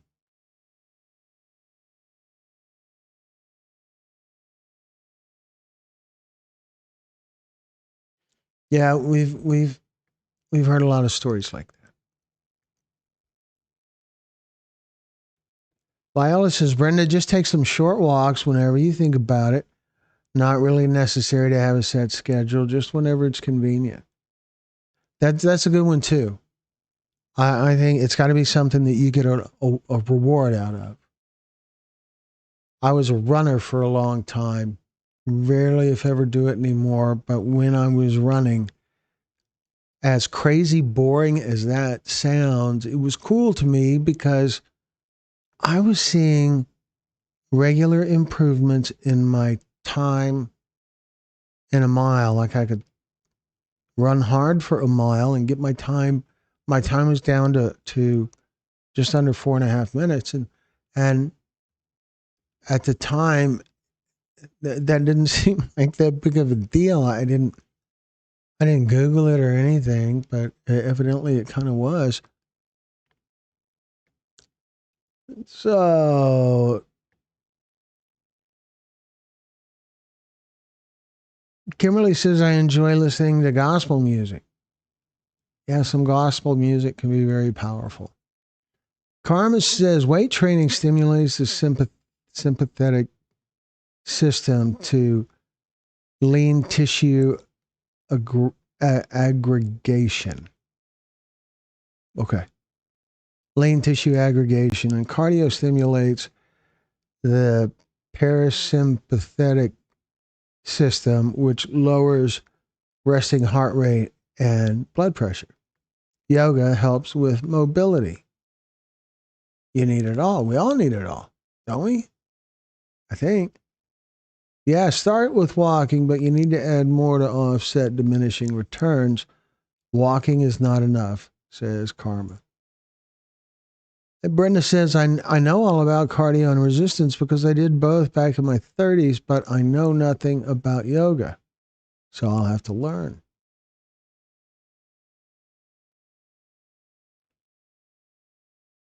Yeah, we've heard a lot of stories like that. Viola says, Brenda, just take some short walks whenever you think about it. Not really necessary to have a set schedule, just whenever it's convenient. That's a good one too. I think it's got to be something that you get a reward out of. I was a runner for a long time. Rarely, if ever, do it anymore. But when I was running, as crazy boring as that sounds, it was cool to me because I was seeing regular improvements in my time in a mile. Like I could run hard for a mile and get my time. My time was down to just under 4.5 minutes. And at the time, that didn't seem like that big of a deal. I didn't Google it or anything, but evidently it kind of was. So Kimberly says, I enjoy listening to gospel music. Yeah, some gospel music can be very powerful. Karma says, weight training stimulates the sympathetic system to lean tissue aggregation. Okay. Lean tissue aggregation, and cardio stimulates the parasympathetic system, which lowers resting heart rate and blood pressure. Yoga helps with mobility. You need it all. We all need it all, don't we? I think. Yeah, start with walking, but you need to add more to offset diminishing returns. Walking is not enough, says Karma. And Brenda says, I know all about cardio and resistance because I did both back in my 30s, but I know nothing about yoga, so I'll have to learn.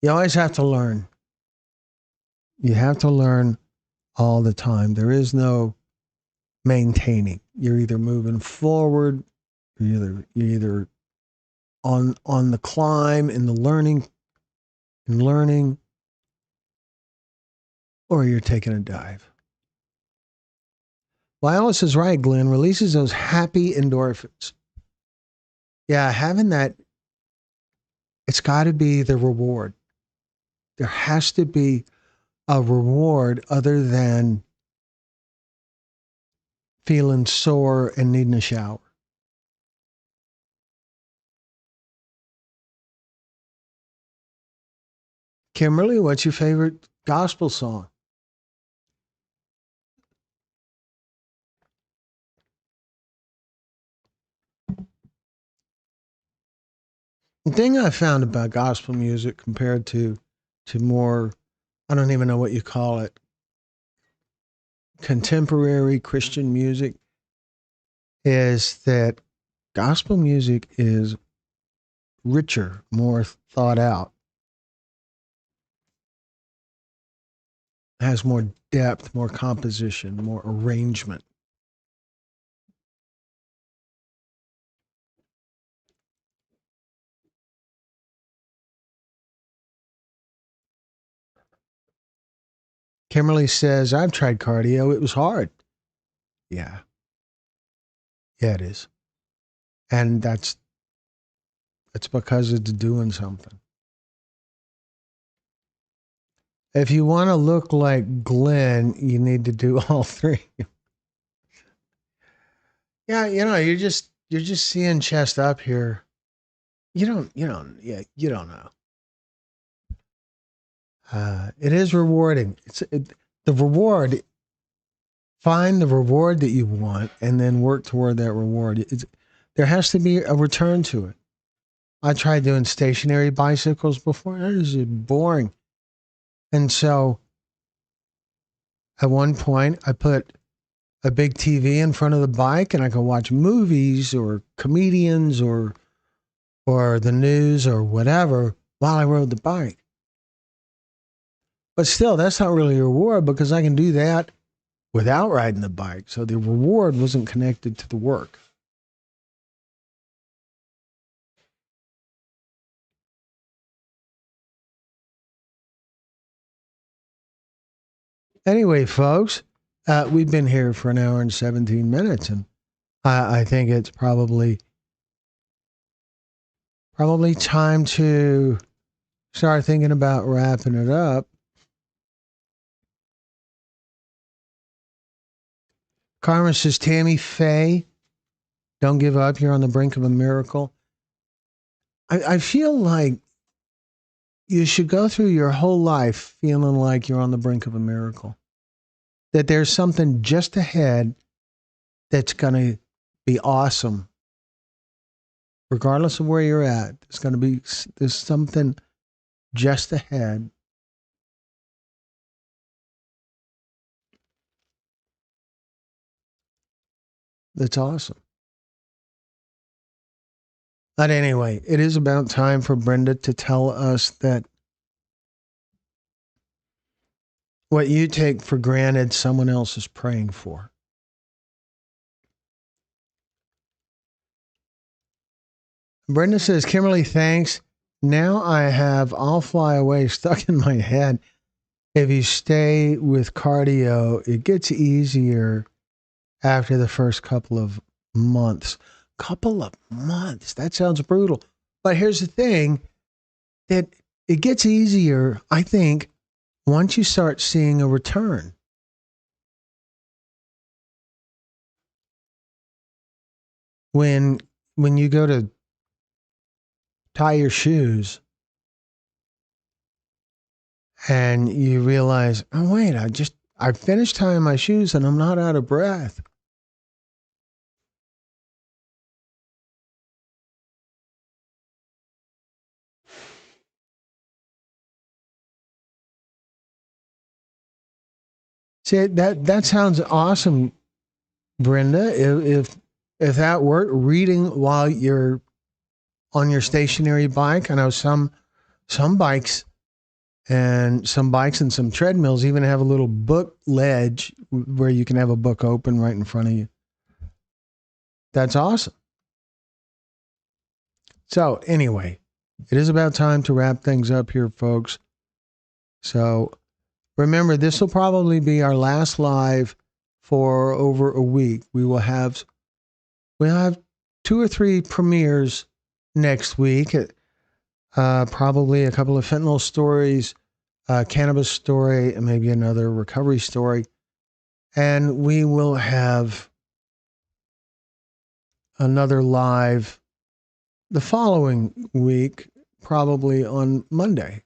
You always have to learn. You have to learn all the time. There is no maintaining. You're either moving forward, you're either on the climb in the learning, or you're taking a dive. Violis is right, Glenn. Releases those happy endorphins. Yeah, having that, it's got to be the reward. There has to be a reward other than feeling sore and needing a shower. Kimberly, what's your favorite gospel song? The thing I found about gospel music compared to more, I don't even know what you call it, contemporary Christian music, is that gospel music is richer, more thought out, has more depth, more composition, more arrangement. Kimberly says, I've tried cardio. It was hard. Yeah. Yeah, it is. And that's because it's doing something. If you want to look like Glenn, you need to do all three. Yeah, you're just seeing chest up here. You don't know. It is rewarding. The reward. Find the reward that you want and then work toward that reward. There has to be a return to it. I tried doing stationary bicycles before. That is just boring. And so at one point, I put a big TV in front of the bike and I could watch movies or comedians or the news or whatever while I rode the bike. But still, that's not really a reward because I can do that without riding the bike. So the reward wasn't connected to the work. Anyway, folks, we've been here for an hour and 17 minutes, and I think it's probably time to start thinking about wrapping it up. Karma says, Tammy Faye, don't give up. You're on the brink of a miracle. I feel like you should go through your whole life feeling like you're on the brink of a miracle. That there's something just ahead that's going to be awesome. Regardless of where you're at, there's something just ahead. That's awesome. But anyway, it is about time for Brenda to tell us that what you take for granted, someone else is praying for. Brenda says, Kimberly, thanks. Now I have I'll Fly Away stuck in my head. If you stay with cardio, it gets easier after the first couple of months. Couple of months. That sounds brutal. But here's the thing, that it gets easier, I think, once you start seeing a return. When you go to tie your shoes and you realize, oh wait, I finished tying my shoes and I'm not out of breath. See, that sounds awesome, Brenda. If that worked, reading while you're on your stationary bike. I know some bikes and some treadmills even have a little book ledge where you can have a book open right in front of you. That's awesome. So anyway, it is about time to wrap things up here, folks. So remember, this will probably be our last live for over a week. We'll have 2 or 3 premieres next week. Probably a couple of fentanyl stories, cannabis story, and maybe another recovery story. And we will have another live the following week, probably on Monday.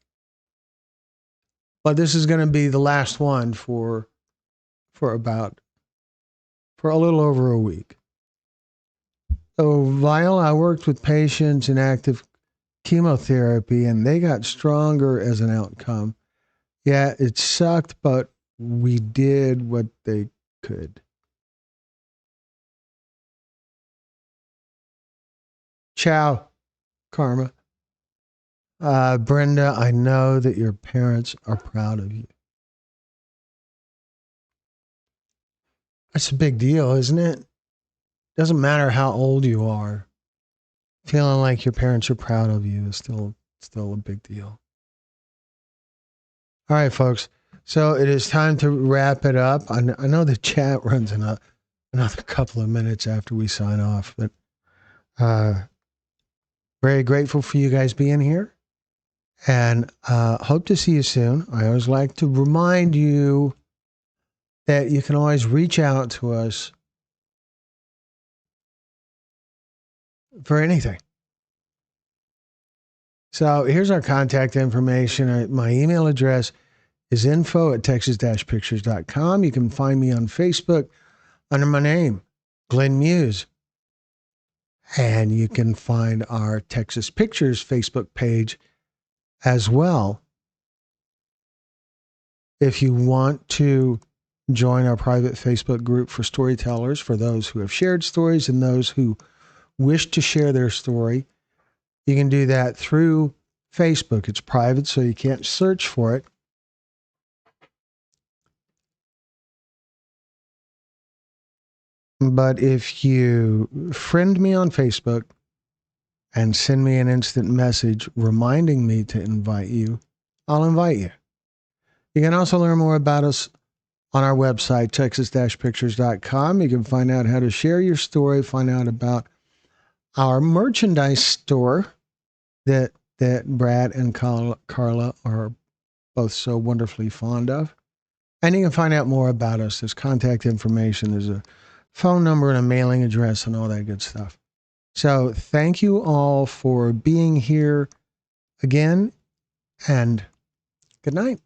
But this is going to be the last one for a little over a week. So, Viola, I worked with patients in active chemotherapy, and they got stronger as an outcome. Yeah, it sucked, but we did what they could. Ciao, Karma. Brenda, I know that your parents are proud of you. That's a big deal, isn't it? Doesn't matter how old you are. Feeling like your parents are proud of you is still a big deal. All right, folks. So it is time to wrap it up. I know the chat runs in another couple of minutes after we sign off, but very grateful for you guys being here, and hope to see you soon. I always like to remind you that you can always reach out to us for anything. So here's our contact information. My email address is info@texas-pictures.com. You can find me on Facebook under my name, Glenn Muse. And you can find our Texas Pictures Facebook page as well. If you want to join our private Facebook group for storytellers, for those who have shared stories and those who wish to share their story, you can do that through Facebook. It's private, so you can't search for it. But if you friend me on Facebook and send me an instant message reminding me to invite you, I'll invite you. You can also learn more about us on our website, texas-pictures.com. You can find out how to share your story, find out about our merchandise store that Brad and Carla are both so wonderfully fond of. And you can find out more about us. There's contact information, there's a phone number and a mailing address and all that good stuff. So thank you all for being here again, and good night.